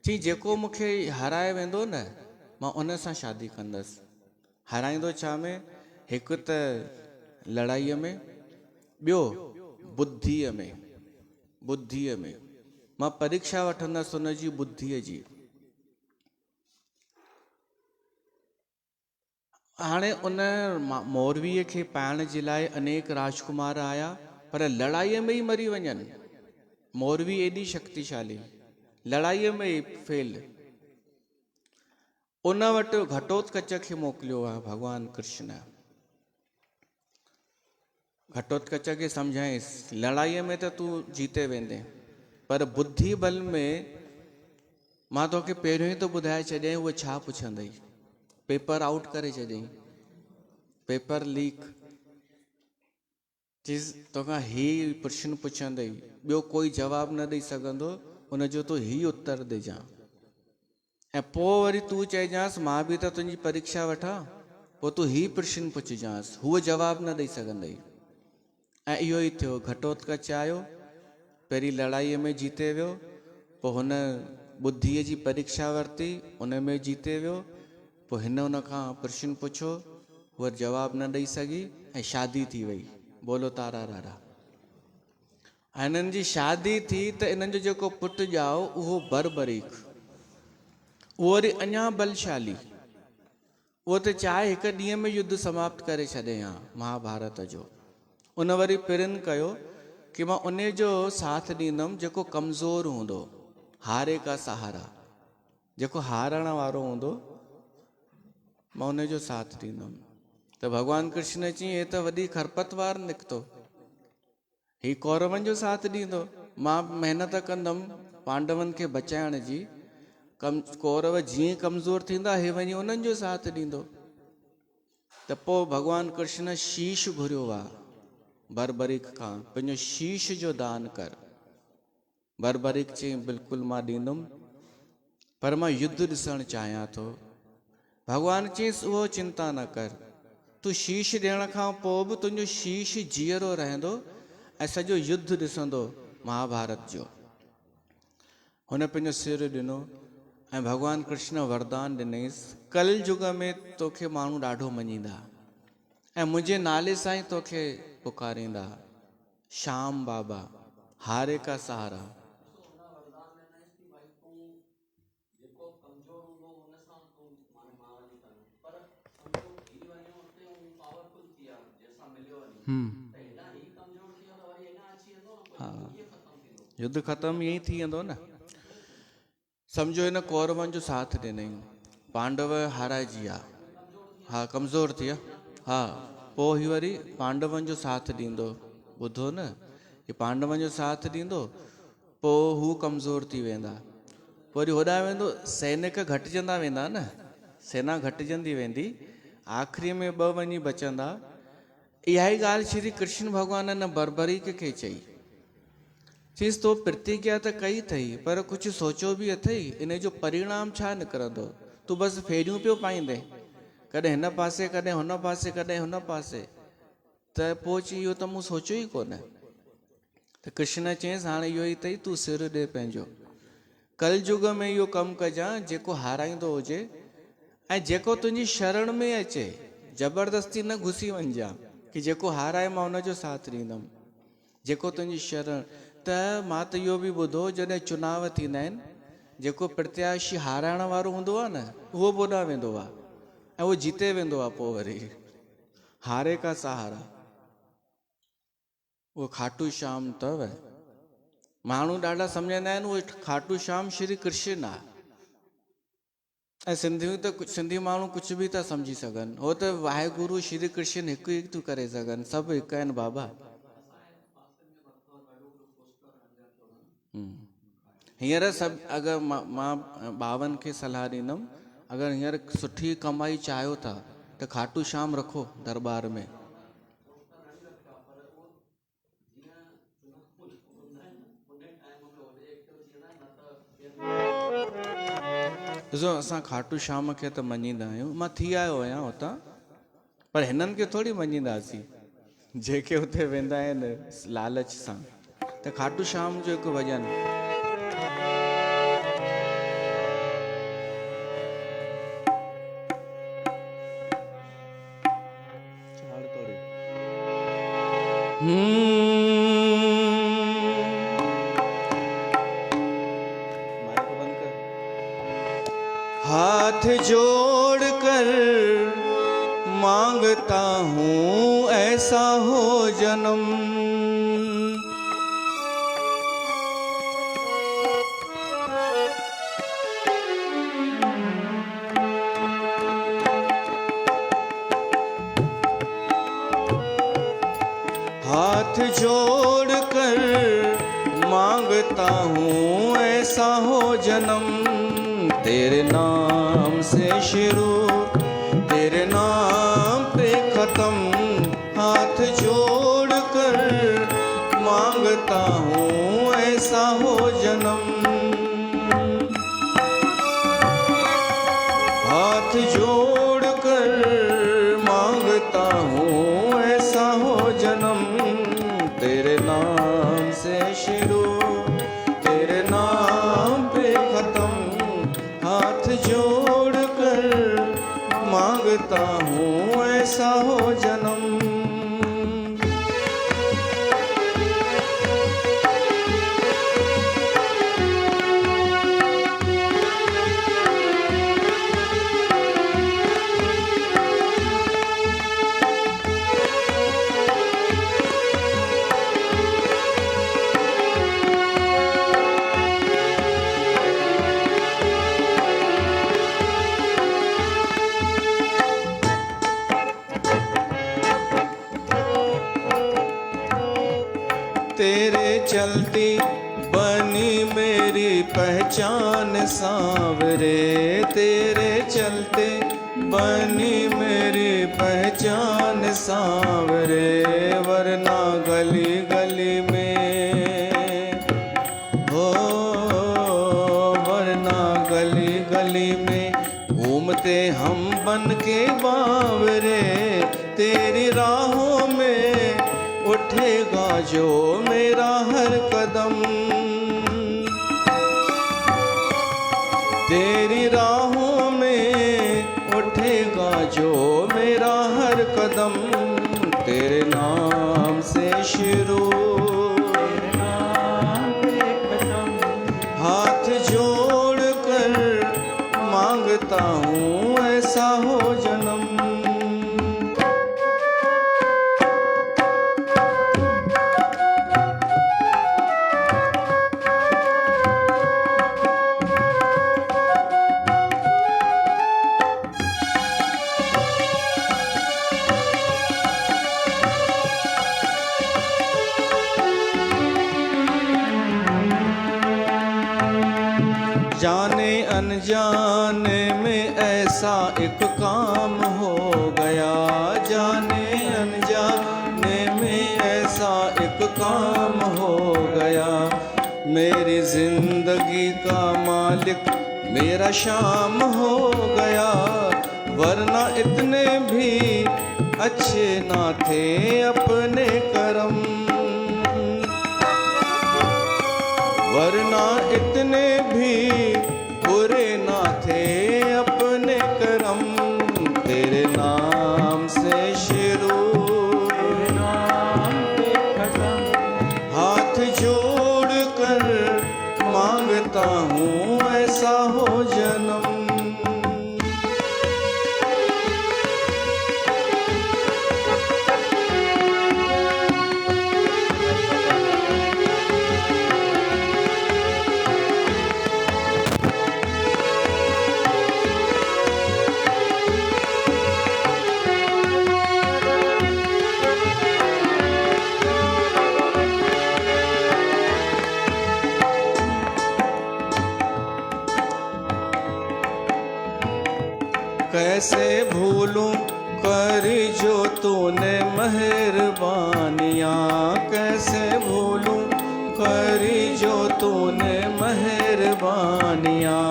Speaker 1: चई जेको मूंखे हराए वेंदो न मां उन सां शादी कंदसि। हराईंदो छा में? हिकु त लड़ाईअ में, ॿियो बुद्धीअ में, बुद्धीअ में मां परीक्षा वठंदसि उनजी बुद्धीअ जी। हाणे उन मोरवीअ खे पाइण जे लाइ अनेक राजकुमार आया, पर लड़ाईअ में ई मरी वञनि। मोरवी एॾी शक्तिशाली, लड़ाईअ में ई फेल। उन वटि घटोत्कच खे मोकिलियो आहे भगवान कृष्ण। घटोत्कच खे सम्झाईंसि लड़ाईअ में त तूं जीते वेंदे, पर बुद्धि बल में मां तोखे पहिरियों ई तो ॿुधाए छॾियईं उहा छा पुछंदई। पेपर आउट करे छॾियईं, पेपर लीक। चीज़ तोखां ही प्रश्न पुछंदई, ॿियो कोई जवाबु न ॾेई सघंदो, उनजो तूं ही उत्तर ॾिजां। ऐं पोइ वरी तूं चइजांसि मां बि त तुंहिंजी परीक्षा वठां, पोइ तूं ही प्रश्न पुछजांसि, हूअ जवाबु न ॾेई सघंदई। ऐं इहो ई थियो, घटोत्कच आयो, पहिरीं लड़ाईअ में जीते वियो, पोइ हुन बुद्धीअ जी परीक्षा वरिती, उन में जीते वियो। पोइ हिन उन खां प्रश्न पुछो, उहा जवाबु न ॾेई सघी ऐं शादी थी वई। बोलो तारा रारा। हिननि जी शादी थी त इन्हनि जो जेको पुटु ॼाओ उहो बरबरीक, उहो वरी अञा बलशाली। उहो त चाहे हिकु ॾींहं में युद्ध समाप्त करे छॾे हा महाभारत जो। उन वरी पिरन कयो कि मां उन जो साथ ॾींदुमि जेको कमज़ोर हूंदो, हारे का सहारा, जेको हारण वारो हूंदो मां उन जो साथ ॾींदुमि। त भगवान कृष्ण चई हे त वॾी खरपतवार निकितो, ही कौरवनि जो साथ ॾींदो। मां महिनत कंदुमि पांडवनि खे बचाइण जी, कौरव जीअं कमज़ोर थींदा हे वञी उन्हनि जो साथ ॾींदो। त पोइ भगवान कृष्ण शीश घुरियो आहे बरबरीक खां, पंहिंजो शीश जो दान कर। बरबरीक चई बिल्कुलु मां ॾींदुमि, पर मां युद्ध ॾिसणु चाहियां थो। भगवान चईसि उहो चिंता न कर, तूं शीश ॾियण खां पोइ बि तुंहिंजो शीश जीअरो रहंदो ऐं सॼो युद्ध ॾिसंदो महाभारत जो। हुन पंहिंजो सिर ॾिनो ऐं भॻवानु कृष्ण वरदान ॾिनईसि कल युग में तोखे माण्हू ॾाढो मञींदा ऐं मुंहिंजे नाले सां ई तोखे पुकारींदा। श्याम बाबा, हारे का सहारा। हाँ, युद्ध ख़त्म यही थी वेंदो न। सम्झो हिन कौरवनि जो साथ ॾिनई, पांडव हाराइजी विया, हा कमज़ोर थी विया, हा पोइ ही वरी पांडवनि जो साथ ॾींदो। ॿुधो न, हे पांडवनि जो साथ ॾींदो, पोइ हू कमज़ोर थी वेंदा, पोइ वरी होॾां वेंदो, सैनिक घटिजंदा वेंदा न, सेना घटिजंदी वेंदी, आख़िरी में 2 वञी बचंदा। इहा ई ॻाल्हि श्री कृष्ण भॻवान न बर्बरीक खे चई, चईसि तो प्रतिज्ञा त कई अथई पर कुझु सोचो बि अथई इन जो परिणाम छा निकिरंदो। तूं बसि फेरियूं पियो पाईंदे, कॾहिं हिन पासे कॾहिं हुन पासे कॾहिं हुन पासे, त पोइ चई इहो त मूं सोचियो ई कोन। त कृष्ण चयईंसि हाणे इहो ई अथई, तूं सिर ॾे पंहिंजो, कल युग में इहो कमु कजां जेको हाराईंदो हुजे ऐं जेको तुंहिंजी शरण में अचे ज़बरदस्ती न घुसी वञिजां कि जेको हाराए मां हुनजो साथ ॾींदुमि, जेको तुंहिंजी शरण। त मां त इहो बि ॿुधो जॾहिं चुनाव थींदा आहिनि, जेको प्रत्याशी हाराइण वारो हूंदो आहे न उहो बि होॾां वेंदो आहे ऐं उहो जीते वेंदो आहे, पोइ वरी हारे का सहारा। उहो खाटू श्याम अथव। माण्हू ॾाढा सम्झंदा आहिनि उहो खाटू श्याम श्री कृष्ण आहे, ऐं सिंधी माण्हू कुझु बि था सम्झी सघनि, हो त वाहेगुरु श्री कृष्ण हिकु ई थियूं करे सघनि, सभु हिकु आहिनि बाबा। हींअर सभु अगरि मां ॿावनि खे सलाह ॾींदुमि, अगरि हींअर सुठी कमाई चाहियो था त खाटू श्याम रखो दरबार में। ॾिसो असां खाटू श्याम खे त मञींदा आहियूं, मां थी आयो आहियां हुतां, पर हिननि खे थोरी मञींदासीं जेके हुते वेंदा आहिनि लालच सां। त खाटू श्याम जो हिकु भॼन, हाथ जोड़ कर मांगता हूँ ऐसा हो जन्म, हाथ जोड़ कर मांगता हूँ ऐसा हो जन्म, तेरे नाम से शुरू तेरे नाम पे खत्म, हाथ जोड़ कर मांगता हूँ ऐसा हो जन्म, हाथ जोड़ कर मांगता हूँ ऐसा हो जन्म, तेरे नाम से शुरू तेरे नाम पे खत्म, हाथ जोड़ कर मांगता हूँ ऐसा हो जन्म। तेरे चलती बनी मेरी पहचान सांवरे, तेरे चलते बनी मेरी पहचान सांवरे, वरना गली गली में हो, वरना गली गली में घूमते हम बन के बावरे, तेरी राहों में उठेगा जो मेरा हर कदम, कदम, तेरे नाम से शुरू,
Speaker 2: तेरे नाम पे कदम।
Speaker 1: हाथ जोड़ कर मांगता हूँ ऐसा हो जन्म। जाने अनजाने में ऐसा एक काम हो गया, जाने अनजाने में ऐसा एक काम हो गया। मेरी जिंदगी का मालिक मेरा शाम हो गया, वरना इतने भी अच्छे ना थे अपने करम, वरना इतने भी बुरे ना थे अपने करम। तेरे नाम से शुरू,
Speaker 2: तेरे नाम पे कदम।
Speaker 1: हाथ जोड़ कर मांगता हूँ ऐसा हो जन्म। कैसे भूलूं करी जो तूने मेहरबानियाँ, कैसे भूलूं करी जो तूने मेहरबानियाँ।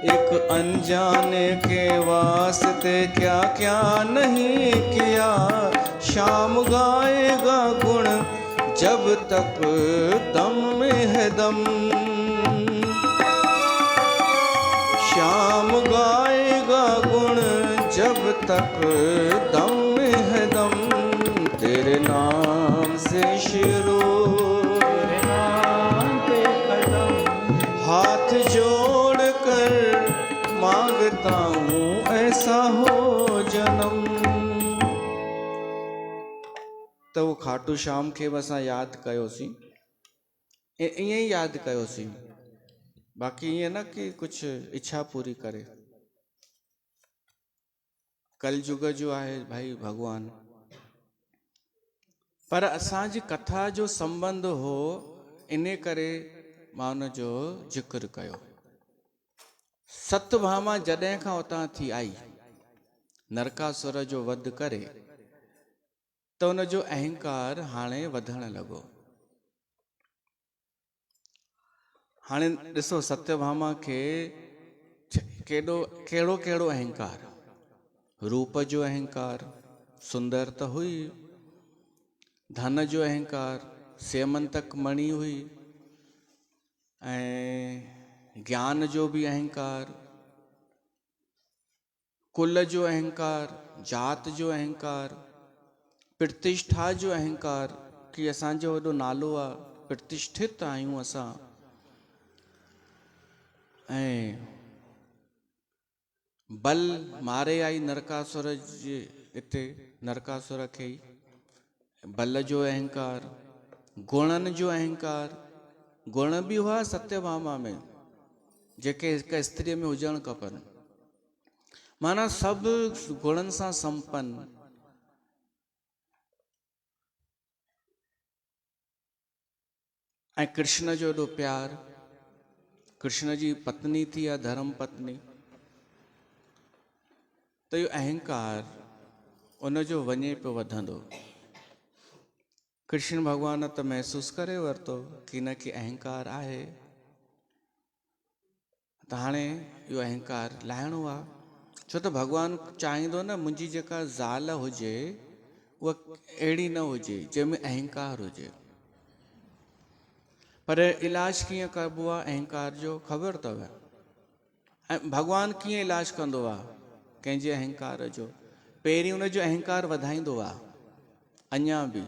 Speaker 1: एक अनजाने के वास्ते क्या क्या नहीं किया, शाम गाएगा गुण जब तक दम में है दम, श्याम गाएगा गुण जब तक दम में है दम। तेरे नाम से शुरू,
Speaker 2: तेरे नाम पे कदम।
Speaker 1: हाथ जोड़ कर मांगता हूँ ऐसा हो जन्म। तो वो खाटू श्याम खे असां यादि कयोसीं, ईअं ई यादि कयोसीं, बाक़ी ईअं न कि कुछ इच्छा पूरी करे। कलयुग जो आहे भाई भगवान, पर असांजी कथा जो संबंध हो इन करे मां उन जो जिक्र कयो। सत्यभामा जॾहिं खां उतां थी आई नरकासुर जो वध करे, त उन जो अहंकार हाणे वधण लॻो। हाणे ॾिसो सत्यभामा खे कहिड़ो कहिड़ो अहंकार, रूप जो अहंकार, सुंदर त हुई, धन जो अहंकार, सेमंतक मणि हुई, ऐं ज्ञान जो भी अहंकार, कुल जो अहंकार, जात जो अहंकार, प्रतिष्ठा जो अहंकार कि असांजो वॾो नालो आहे, प्रतिष्ठित आहियूं असां। ऐं बल मारे आई नरकासुर जे हिते, नरकासुर खे बल जो अहंकार, गुणनि जो अहंकार, गुण बि हुआ सत्यभामा में जेके हिक स्त्रीअ में हुजणु खपनि, माना सभु गुणनि सां संपन्न। ऐं कृष्ण जो एॾो प्यार, कृष्ण जी पत्नी थी या धर्म पत्नी, तो इहो अहंकार उनजो वञे पियो वधंदो। कृष्ण भगवान त महसूसु करे वरितो कि हिनखे अहंकार आहे, त हाणे इहो अहंकार लाहिणो आहे। छो त भगवान चाहींदो न मुंहिंजी जेका ज़ाल हुजे उहा अहिड़ी न हुजे जंहिंमें अहंकार हुजे। पर इलाज कीअं कबो आहे अहंकार जो ख़बर अथव? ऐं भगवान कीअं इलाज कंदो आहे कंहिंजे अहंकार जो? पहिरीं उन जो अहंकार वधाईंदो आहे, अञा बि।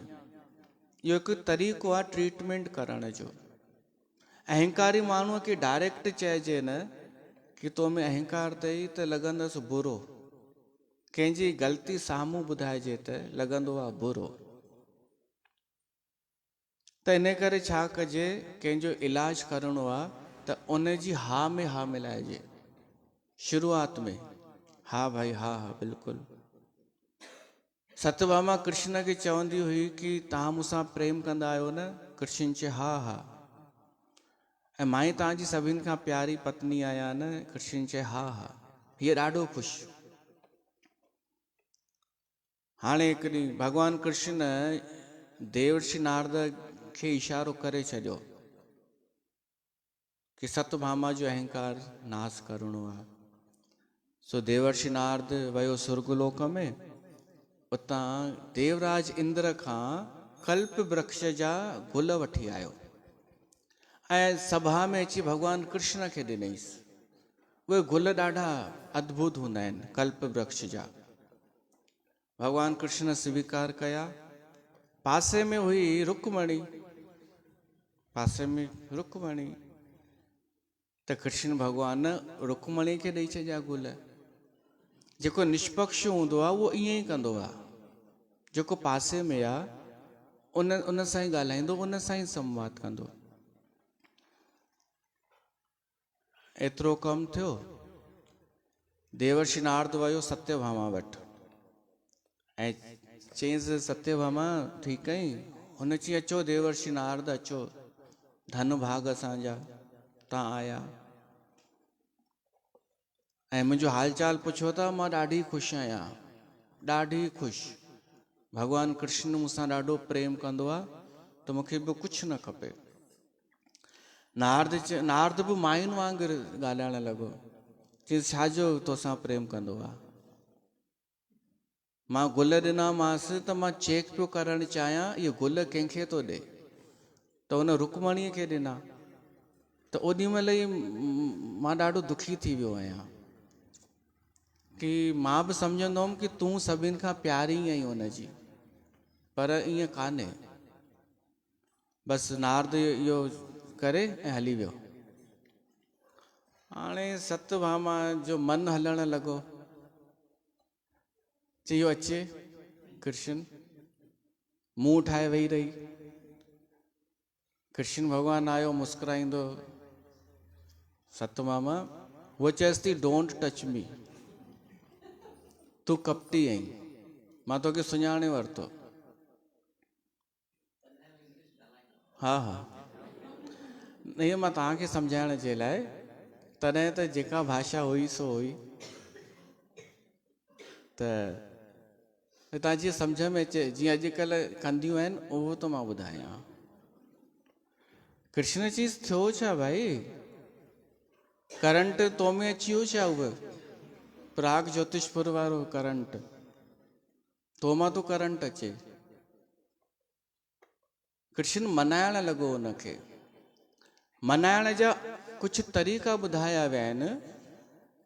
Speaker 1: इहो हिकु तरीक़ो आहे ट्रीटमेंट करण जो। अहंकारी माण्हूअ खे डायरेक्ट चइजे न कि तो में अहंकार अथई त लॻंदसि बुरो, कंहिंजी ग़लती साम्हूं ॿुधाइजे त लॻंदो आहे बुरो। त इन करे छा कजे, कंहिंजो इलाज करणो आहे त उन जी हा में हा मिलाइजे। शुरूआत में हा भाई, हा हा बिल्कुलु। सत्यभामा कृष्ण खे चवंदी हुई कि तव्हां मूंसां प्रेम कंदा आहियो न? कृष्ण चए हा हा। ऐं मां ई तव्हांजी सभिनि खां प्यारी पत्नी आहियां न? कृष्ण चए हा हा। हीअ ॾाढो ख़ुशि। हाणे हिकु ॾींहुं भॻवानु कृष्ण देवर्षि नारद खे इशारो करे छॾियो कि सत्यभामा जो अहंकार नाश करणो आहे। सो देवर्षि नारद वियो सुर्गलोक में। उतां देवराज इंद्र खां कल्प वृक्ष जा गुल वठी आयो ऐं सभा में अची भॻवानु कृष्ण खे ॾिनईसि। उहे गुल ॾाढा अद्भुत हूंदा आहिनि, कल्प वृक्ष जा। भॻवानु कृष्ण स्वीकार कया। पासे में हुई रुक्मणी, पासे में रुक्मणी। त कृष्ण भॻवान रुक्मणी खे ॾेई छॾिया गुल। जेको निष्पक्ष हूंदो आहे उहो ईअं ई कंदो आहे। जेको पासे में आहे उन सां ई ॻाल्हाईंदो, उन सां ई संवाद कंदो। एतिरो कमु थियो। देवर्षि नारद वियो सत्यभामा वटि ऐं चयईंसि सत्यभामा ठीकु आई? हुन चई अचो देवर्षि नारद अचो, धन भाग असांजा, तव्हां आया ऐं मुंहिंजो हाल चाल पुछो था। मां ॾाढी ख़ुशि आहियां, ॾाढी ख़ुशि। भॻवानु कृष्ण मूंसां ॾाढो प्रेम कंदो आहे त मूंखे ॿियो कुझु न खपे। नारद बि मायुनि वांगुरु ॻाल्हाइण लॻो। चई छाजो तोसां प्रेम कंदो आहे? मां गुल ॾिनामांसि त मां चेक पियो करणु चाहियां इहे गुल कंहिंखे थो ॾे, त हुन रुक्मणीअ खे ॾिना। त ओॾी महिल ई मां ॾाढो दुखी थी वियो आहियां कि मां बि सम्झंदो हुअमि कि तूं सभिनि खां प्यारी आहीं हुनजी, पर ईअं कान्हे। बसि नारद इहो करे ऐं हली वियो। हाणे सत्यभामा जो मन हलण लॻो। चयो अचे कृष्ण, मुंहुं ठाहे वेही रही। कृष्ण भॻवानु आयो मुस्कुराईंदो। सत्यभामा वो चएसि थी डोंट टच मी, तूं कपटी आहीं, मां तोखे सुञाणे वरितो। हा हा, इहो मां तव्हांखे सम्झाइण जे लाइ, तॾहिं त जेका भाषा हुई सो हुई। त तव्हां जीअं सम्झ में अचे, जीअं अॼुकल्ह कंदियूं आहिनि उहो त मां ॿुधायां। कृष्ण चीज़ थियो छा भाई? करंट तो में अची वियो छा? उहो प्राग ज्योतिषपुर वारो करंट तो मां तो करंट अचे। कृष्ण मनाइण लॻो हुनखे। मनाइण जा कुझु तरीक़ा ॿुधाया विया आहिनि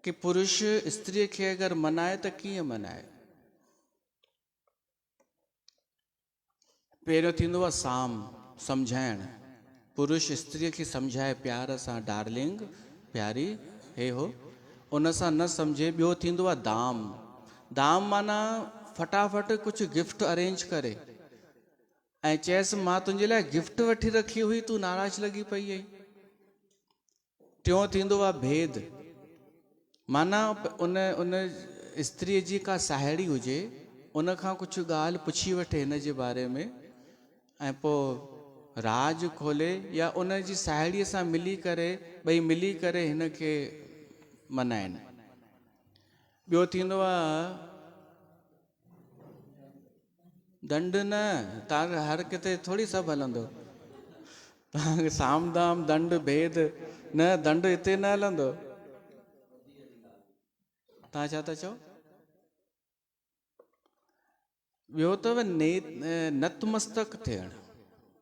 Speaker 1: कि पुरुष स्त्रीअ खे अगरि मनाए त कीअं मनाए। पहिरियों थींदो आहे साम, सम्झाइण। पुरुष स्त्रीअ खे सम्झाए प्यार सां, डार्लिंग, प्यारी, हे हो। उन सां न सम्झे। ॿियो थींदो आहे दाम। दाम माना फटाफट कुझु गिफ्ट अरेंज करे ऐं चएसि मां तुंहिंजे लाइ गिफ्ट वठी रखी हुई, तूं नाराज़ लॻी पई आई। टियों थींदो आहे भेद। माना उन स्त्रीअ जी का साहेड़ी हुजे, उन खां कुझु ॻाल्हि पुछी वठे हिन जे बारे में ऐं पोइ राज खोले, या उन जी साहेड़ीअ सां मिली करे, ॿई मिली करे हिन खे मनाइनि। ॿियो थींदो आहे दंड। न, तव्हां हर किथे थोरी सभु हलंदो। तव्हांखे साम दाम दंड भेद न, दंड हिते न हलंदो। तव्हां छा था चओ? ॿियो अथव नतमस्तक थियणु।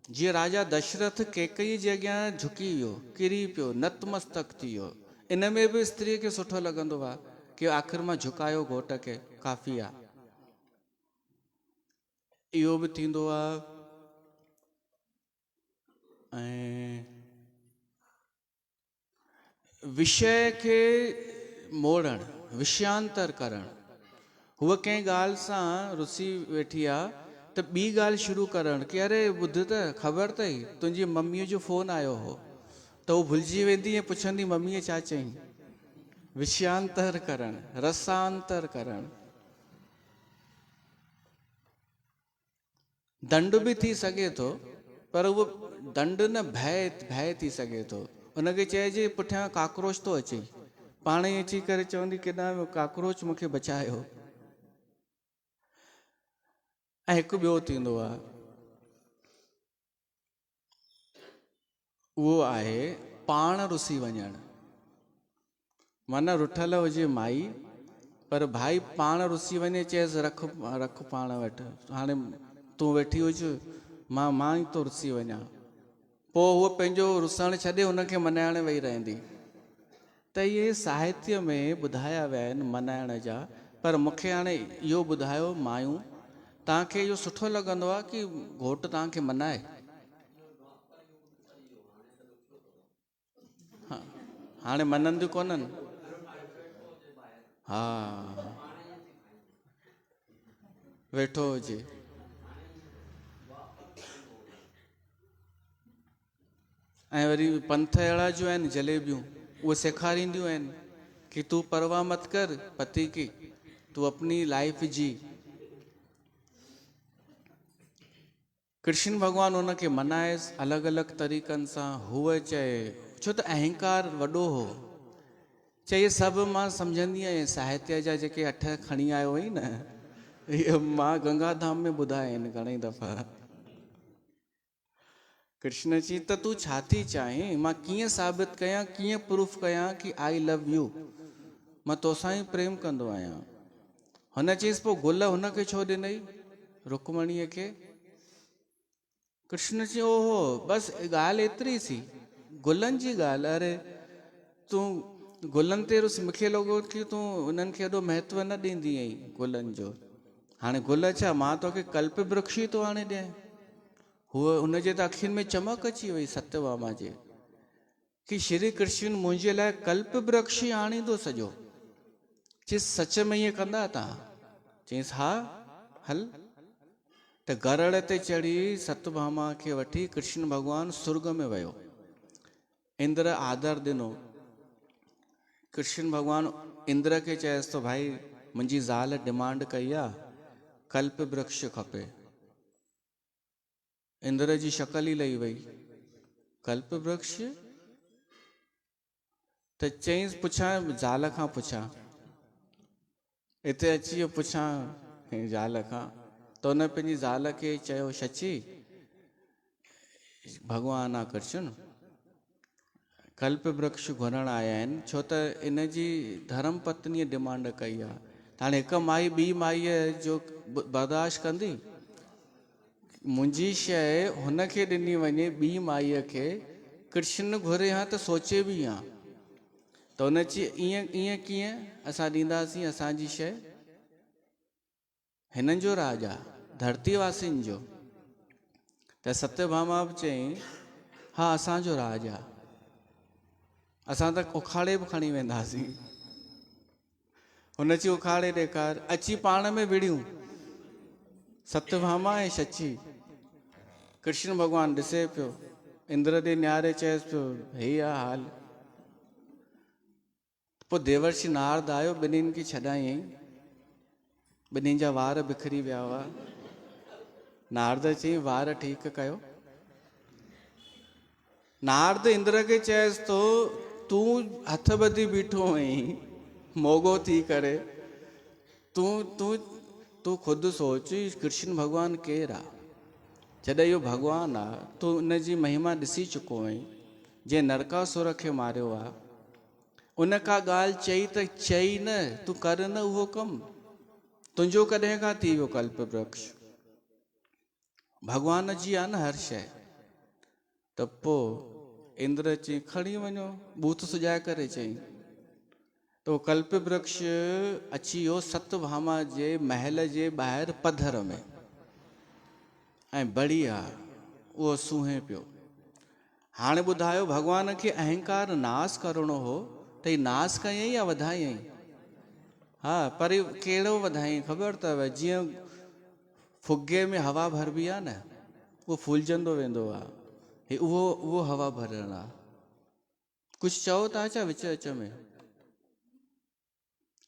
Speaker 1: जीअं राजा दशरथ कैकई जे अॻियां झुकी वियो, किरी पियो, नतमस्तक थी वियो। इन में बि स्त्रीअ खे सुठो लॻंदो आहे कि आख़िर मां झुकायो घोट खे, काफ़ी आहे। इहो बि थींदो आहे। ऐं विषय खे मोड़णु, विषयांतर करणु। हूअ कंहिं ॻाल्हि सां रुसी वेठी आहे त ॿी ॻाल्हि शुरू करणु कि अरे ॿुध त ख़बर अथई तुंहिंजी मम्मीअ जो फ़ोन आयो हो, त हू भुलिजी वेंदी ऐं पुछंदी मम्मीअ छा चईं। विषयांतर करणु, रसांतर करणु। दंड बि थी सघे थो, पर उहो दंड न भय थी सघे थो। उनखे चइजे पुठियां काकरोच थो अचे, पाण ई अची करे चवंदी केॾां काकरोच मूंखे बचायो। ऐं हिकु ॿियो थींदो आहे, उहो आहे पाण रुसी वञणु। माना रुठल हुजे माई, पर भाई पाण रुसी वञे, चएसि रख पाण वटि, हाणे तूं वेठी हुज, मां ई थो रुसी वञा। पोइ उहो पंहिंजो रुसणु छॾे हुनखे मनाइण वेही रहंदी। त इहे साहित्य में ॿुधाया विया आहिनि मनाइण जा। पर मूंखे हाणे इहो ॿुधायो मायूं, तव्हांखे इहो सुठो लॻंदो आहे कि घोटु तव्हांखे मनाए? हाणे मनंदियूं कोन्हनि? हा, वेठो हुजे। ऐं वरी पंथ अहिड़ा जो आहिनि जलेबियूं, उहे सेखारींदियूं आहिनि कि तूं परवाह मत कर पति की, तूं अपनी लाइफ जी। कृष्ण भॻवान हुनखे मनाएसि अलॻि अलॻि तरीक़नि सां। हूअ चए, छो त अहंकार वॾो हो, चए सभु मां सम्झंदी आहियां। साहित्य जा जेके 8 खणी आयो हुई न, इहे मां गंगाधाम में ॿुधाया आहिनि घणेई दफ़ा। कृष्ण चई त तूं छा थी चाहीं, मां कीअं साबित कयां, कीअं प्रूफ कयां कि आई लव यू, मां तोसां ई प्रेम कंदो आहियां। हुन चयसि पोइ गुल हुनखे छो ॾिनई, रुकमणीअ खे? कृष्ण चयो ओहो बसि ॻाल्हि एतिरी सी, गुलनि जी ॻाल्हि। अरे तूं गुलनि ते रुस, मूंखे लॻो कि तूं उन्हनि खे एॾो महत्व न ॾींदी आहीं गुलनि जो। हाणे गुल छा, मां तोखे कल्प वृक्ष ई थो आणे ॾियां। हूअ हुनजे त अखियुनि में चमक अची वई सत्यभामा जे, कि श्री कृष्ण मुंहिंजे लाइ कल्प वृक्ष ई आणींदो सॼो। चयसि सच में ईअं कंदा तव्हां? चयसि हा हल। त गरड़ ते चढ़ी सत्यभामा खे वठी कृष्ण भॻवानु स्वर्ग में वियो। इंद्र आदर ॾिनो। कृष्ण भॻवानु इंद्र खे चयसि तो भाई मुंहिंजी ज़ाल डिमांड कई आहे, कल्प वृक्ष खपे। इंद्र जी शकल ई लही वई, कल्प वृक्ष? त चयईंसि पुछां ज़ाल खां पुछां, हिते अची वियो पुछां ज़ाल खां। त हुन पंहिंजी ज़ाल खे चयो सची भॻवान आहे कृष्ण, कल्प वृक्ष घुरण आया आहिनि, छो त इन जी धर्म पत्नीअ डिमांड कई आहे। त हाणे हिकु माई ॿी माईअ जो बर्दाश्त कंदी? मुंहिंजी शइ हुनखे ॾिनी वञे ॿी माईअ खे, कृष्ण घुरे हा त सोचे बि हा। त हुन चई ईअं कीअं असां ॾींदासीं असांजी शइ, हिननि जो राज आहे, धरतीवासियुनि जो। त सत्यभामा बि चई हा असांजो राज आहे, असां त उखाड़े बि खणी वेंदासीं। हुन चई उखाड़े ॾेखार। अची पाण में विड़ियूं सत्यभामा ऐं सची। कृष्ण भॻवानु ॾिसे पियो, इंद्र ॾे निहारे चएसि पियो हे आहे हाल। पोइ देवर्षि नारद आयो, ॿिन्हिनि खे छॾायईं, ॿिन्हिनि जा वार बिखरी विया हुआ। नारद चई वार ठीकु कयो। नारद इंद्र खे चएसि तो तूं हथ ॿधी बीठो आहीं मोगो थी करे, तूं ख़ुदि सोच कृष्ण भॻवानु केरु आहे? जॾहिं इहो भॻवानु आहे तूं उन जी महिमा ॾिसी चुको आहीं, जंहिं नरकासुर खे मारियो आहे। उन का ॻाल्हि चई त चई न, तूं कर न उहो कमु, तुंहिंजो कॾहिं खां थी वियो कल्प वृक्ष? भॻवान जी आहे न हर शइ। त पोइ इंद्र चई खणी वञो, बूथ सुॼाए करे चई। तो कल्प वृक्ष अची वियो सत्यभामा जे महल जे ॿाहिरि पधर में। ऐं बढ़िया उहो सूंहे पियो। हाणे ॿुधायो भॻवान खे अहंकार नाश करणो हो त ही नाश कयईं या वधायईं? हा, पर कहिड़ो वधायईं ख़बर अथव? जीअं फुगे में हवा भरबी आहे न, उहो फूलजंदो वेंदो आहे, उहो हवा भरण आहे। कुझु चओ था छा विच विच में?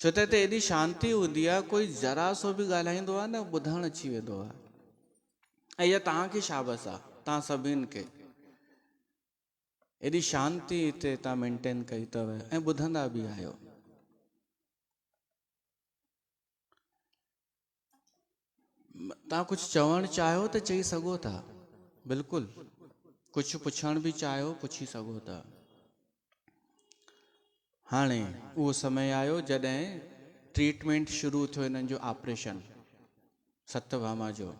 Speaker 1: छो त हिते एॾी शांती हूंदी आहे, कोई जरा सो बि ॻाल्हाईंदो आहे न ॿुधणु अची वेंदो आहे। ऐं इहा तव्हांखे शाबस आहे, तव्हां सभिनि खे एॾी शांती हिते तव्हां मेंटेन कई अथव ऐं ॿुधंदा बि आहियो। तव्हां कुझु चवणु चाहियो त चई सघो था, बिल्कुलु। कुझु पुछण बि चाहियो पुछी सघो था। हाणे उहो समय आयो जॾहिं ट्रीटमेंट शुरू थियो हिननि जो ऑपरेशन, सत्यभामा जो।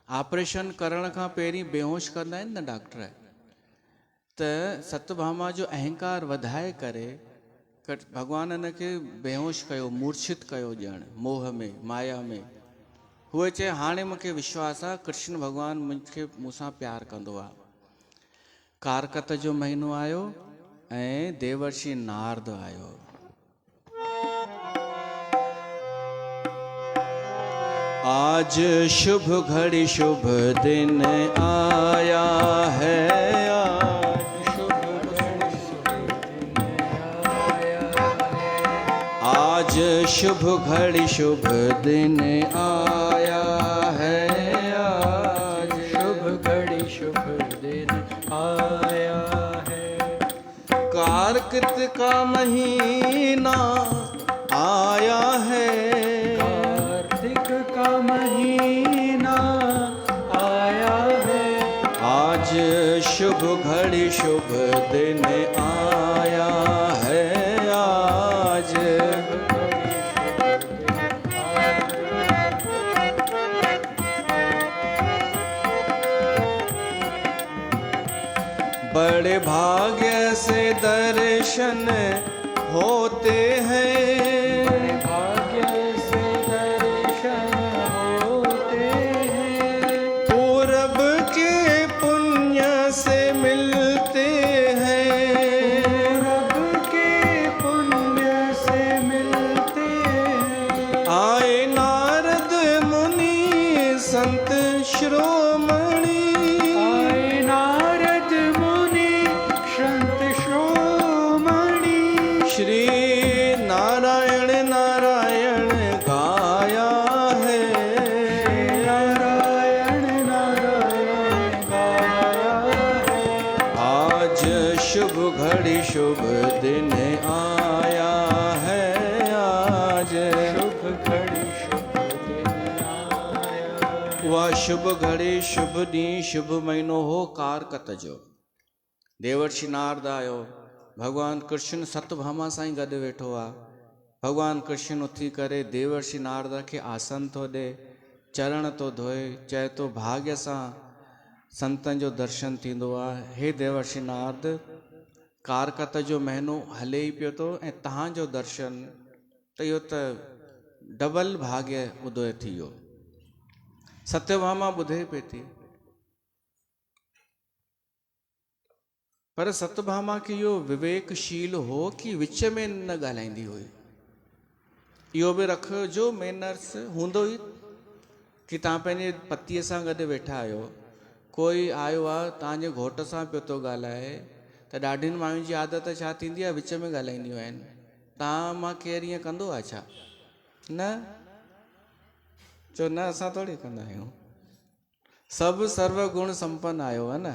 Speaker 1: ऑपरेशन करण खां पहिरीं बेहोश कंदा आहिनि न डॉक्टर, त सत्यभामा जो अहंकार वधाए करे भॻवान हिन खे बेहोश कयो, मूर्छित कयो ॼण मोह में, माया में। हुए चए हाणे मूंखे विश्वास आहे कृष्ण भॻवानु मूंसां प्यारु कंदो आहे। कारकत जो महीनो आयो ऐं देवर्षि नारद आयो। आज शुभ घड़ी शुभ दिन आया है, आज शुभ घड़ी शुभ दिन आया है, आज
Speaker 2: शुभ घड़ी शुभ दिन आया है।
Speaker 1: कार्तिक का महीना आया है,
Speaker 2: कार्तिक का महीना आया है।
Speaker 1: आज शुभ घड़ी शुभ दिन आया है, आज बड़े भाग्य से दर्शन होते हैं,
Speaker 2: भाग्य से दर्शन होते हैं।
Speaker 1: पूरब के पुण्य से मिलते हैं,
Speaker 2: पूरब के पुण्य से मिलते हैं।
Speaker 1: आए नारद मुनि संत श्रोमणि,
Speaker 2: आए नारद मुनि संत श्रोमणि।
Speaker 1: श्री नारायण नारायण गाया है,
Speaker 2: नारायण नारायण गाया है।
Speaker 1: आज शुभ घड़ी शुभ दिन आया है, आज
Speaker 2: शुभ घड़ी शुभ दिन आया।
Speaker 1: वह शुभ घड़ी शुभ ॾींहुं शुभ महीनो हो कारकत जो। देवर्षि नारद आयो, भगवान कृष्ण सत्यभामा सां ई गॾु वेठो आहे। भगवान कृष्ण उथी करे देवर्षि नारद खे आसन थो ॾे, चरण थो धोए, चए थो भाग्य सां संतनि जो दर्शन थींदो आहे। हे देवर्षि नारद, कारकत जो महीनो हले ई पियो थो ऐं तव्हांजो दर्शन त इहो त डबल भाग्य उदय थी वियो। सत्यभामा ॿुधे पई थी, पर सत्यभामा खे इहो विवेकशील हो कि विच में न ॻाल्हाईंदी हुई। इहो बि रखिजो मैनर्स हूंदो ई कि तव्हां पंहिंजे पतीअ सां गॾु वेठा आहियो, कोई आयो आहे तव्हांजे घोट सां पियो थो ॻाल्हाए, त ॾाढियुनि माण्हुनि जी आदत छा थींदी आहे, विच में ॻाल्हाईंदियूं आहिनि। तव्हां मां केरु ईअं कंदो आहे छा? न चो न, असां थोरी कंदा आहियूं। सभु सर्व गुण संपन्न आयो आहे न,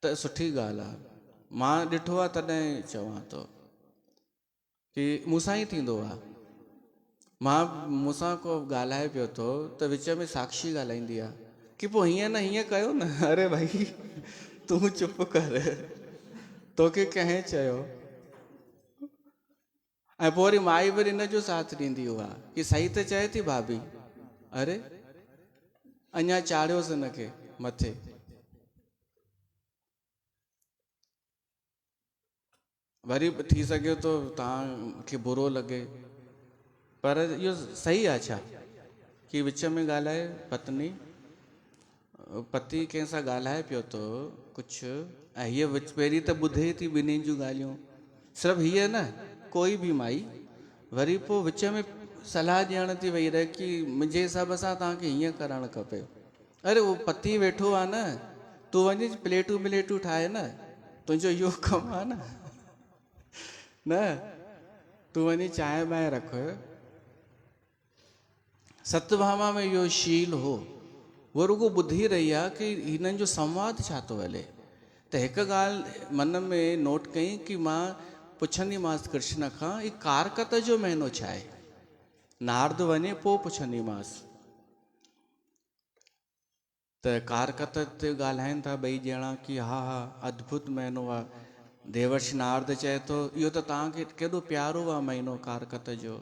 Speaker 1: त सुठी ॻाल्हि आहे। मां ॾिठो आहे तॾहिं चवां थो कि मूंसां ई थींदो आहे। मूंसां को ॻाल्हाए पियो थो त विच में साक्षी ॻाल्हाईंदी आहे कि पोइ हीअं न हीअं कयो न। अरे भाई तूं चुप कर, तोखे कंहिं चयो? ऐं पोइ वरी माई वरी हिन जो साथ ॾींदी हुआ कि सही त चए थी भाभी, अरे अञा चाढ़ियोसि हिनखे मथे। वरी थी सघे थो तव्हांखे बुरो लॻे, पर इहो सही आहे छा? कि विच में ॻाल्हाए पति कंहिंसां ॻाल्हाए पियो थो कुझु, ऐं हीअ पहिरीं त ॿुधे थी ॿिन्हिनि जूं ॻाल्हियूं, सिर्फ़ु हीअ न, कोई बि माई वरी पोइ विच में सलाह ॾियण थी वेही रहे कि मुंहिंजे हिसाब सां तव्हांखे हीअं करणु खपे। अरे उहो पति वेठो आहे न, तूं वञी प्लेटूं ठाहे न, तुंहिंजो इहो कमु आहे न, तूं वञी चांहि ॿाहि रख। सत्यभामा में इहो शील हो, वो रुगो ॿुधी रही आहे कि हिननि जो संवाद छा थो हले। त हिकु ॻाल्हि मन में नोट कई कि मां पुछंदीमांसि कृष्ण खां, ही कारकत जो महीनो छा आहे। नारद वञे पोइ पुछंदीमांसि। त कारकत ते ॻाल्हाइनि था ॿई ॼणा कि हा अद्भुत महीनो आहे। देवर्षि नारद चए थो इहो त तव्हांखे केॾो प्यारो आहे महीनो कारकत जो।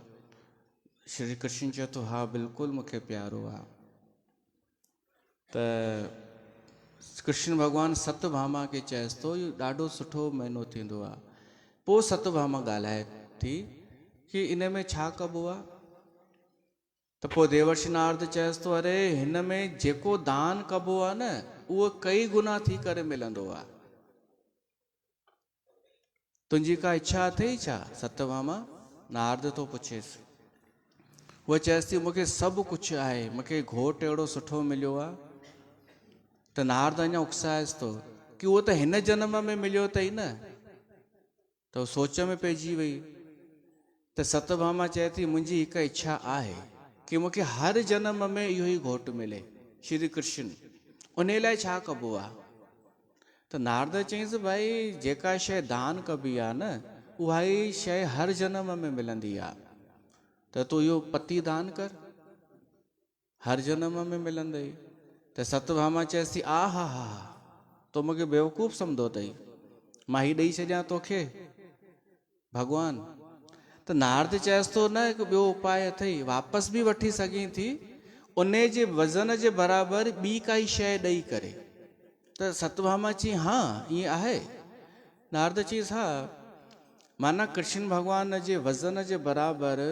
Speaker 1: श्री कृष्ण चए थो हा बिल्कुलु मूंखे प्यारो आहे। त कृष्ण भॻवानु सत्यभामा खे चएसि थो इहो ॾाढो सुठो महीनो थींदो आहे। पोइ सत्यभामा ॻाल्हाए थी कि इन में छा कबो आहे। त पोइ देवर्षि नारद चएसि थो अरे हिन में जेको दान कबो आहे न उहो कई गुना थी करे मिलंदो आहे। तुंहिंजी का इच्छा अथई छा सत्यभामा, नारद थो पुछेसि। उहा चएसि थी मूंखे सभु कुझु आहे, मूंखे घोटु अहिड़ो सुठो मिलियो आहे। त नारद अञा उकसाएसि थो कि उहो त हिन जन्म में मिलियो अथई न। त उहो सोच में पइजी वई। त सत्यभामा चए थी मुंहिंजी हिकु इच्छा आहे कि मूंखे हर जन्म में इहो ई घोटु मिले श्री कृष्ण, उन लाइ छा कबो आहे। त नारद चयईंसि भाई जेका शइ दान कबी आहे न उहा ई शइ हर जन्म में मिलंदी आहे। त तूं इहो पति दान कर, हर जन्म में मिलंदई। त सत्यभामा चएसि थी हा तो मूंखे बेवकूफ़ सम्झो अथई, मां ही ॾेई छॾियां तोखे भॻवान। त नारद चएसि थो न हिकु ॿियो उपाय अथई, वापसि बि वठी सघीं थी उन जे वज़न जे बराबरि ॿी काई शइ ॾेई करे। त सत्यभामा चई हा ईअं आहे। नारद चईसि हा, माना कृष्ण भॻवान जे वज़न जे बराबरि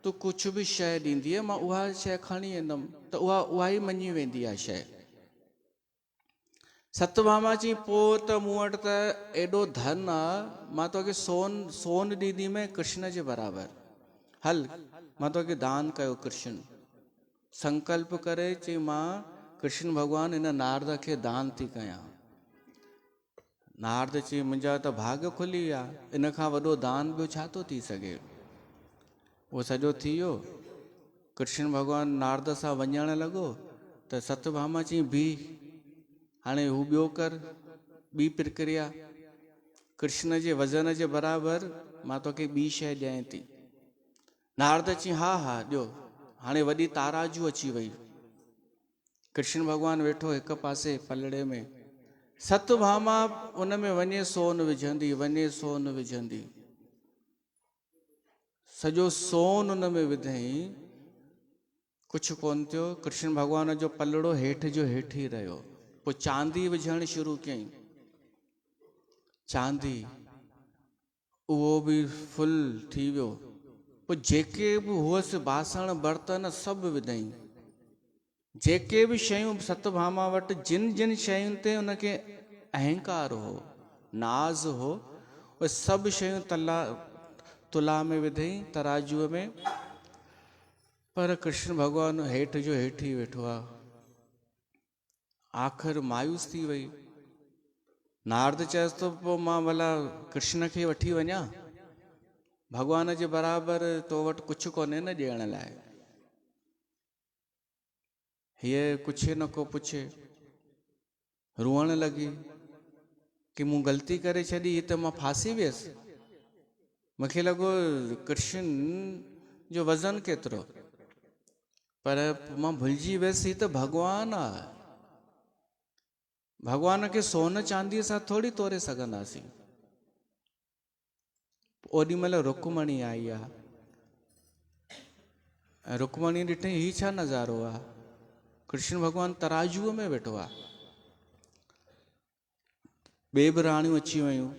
Speaker 1: तूं कुझु बि शइ ॾींदीअ मां उहा शइ खणी ईंदुमि, त उहा ई मञी वेंदी आहे शइ। सत्यभामा चई पोइ त मूं वटि त एॾो धन आहे, मां तोखे सोन ॾींदीमांइ कृष्ण जे बराबरि। हल मां तोखे दान कयो कृष्ण। संकल्प करे चई मां कृष्ण भॻवानु हिन नारद खे दान थी कयां। नारद चई मुंहिंजा त भाग खुली विया, इन खां वॾो दान ॿियो छा थो थी सघे। उहो सॼो थी वियो। कृष्ण भॻवानु नारद सां वञण लॻो त सत्यभामा चई बीह, हाणे हू ॿियो कर, ॿी प्रक्रिया। कृष्ण जे वज़न जे बराबरि मां तोखे ॿी शइ ॾियां थी। नारद चई हा ॾियो। हाणे वॾी ताराजू अची वई। कृष्ण भॻवानु वेठो हिकु पासे पलड़े में, सत्यभामा उन में वञे सोन विझंदी, सॼो सोन उन में विधई, कुझु कोन थियो। कृष्ण भॻवान जो पलड़ो हेठि जो हेठि ई रहियो। पोइ चांदी विझणु शुरू कयईं, चांदी उहो बि फुल थी वियो। पोइ जेके बि हुअसि बासण बर्तन सभु विधई, जेके बि शयूं सत्यभामा वटि जिन जिन शयुनि ते उनखे अहंकार हो, नाज़ हो, उहे सभु शयूं तुला में विधई, तराजूअ में। पर कृष्ण भॻवानु हेठि जो हेठि ई वेठो आहे। आख़िर मायूस थी वई। नारद चएसि थो पोइ मां भला कृष्ण खे वठी वञा, भॻवान जे बराबरि तो वटि कुझु कोन्हे न ॾियण लाइ। हीअ कुझु न को पुछे, रोअण लॻी कि मूं ग़लती करे छॾी, त मां फासी वियसि। मूंखे लॻो कृष्ण जो वज़न केतिरो, पर मां भुलिजी वियसि ही त भॻवानु आहे। भॻवान खे सोन चांदीअ सां थोरी तोरे सघंदासीं। ओॾी महिल रुकमणी आई आहे, ऐं रुकमणी ॾिठई ही छा नज़ारो आहे। कृष्ण भॻवानु तराजूअ में वेठो आहे। ॿिए बि राणियूं अची वयूं,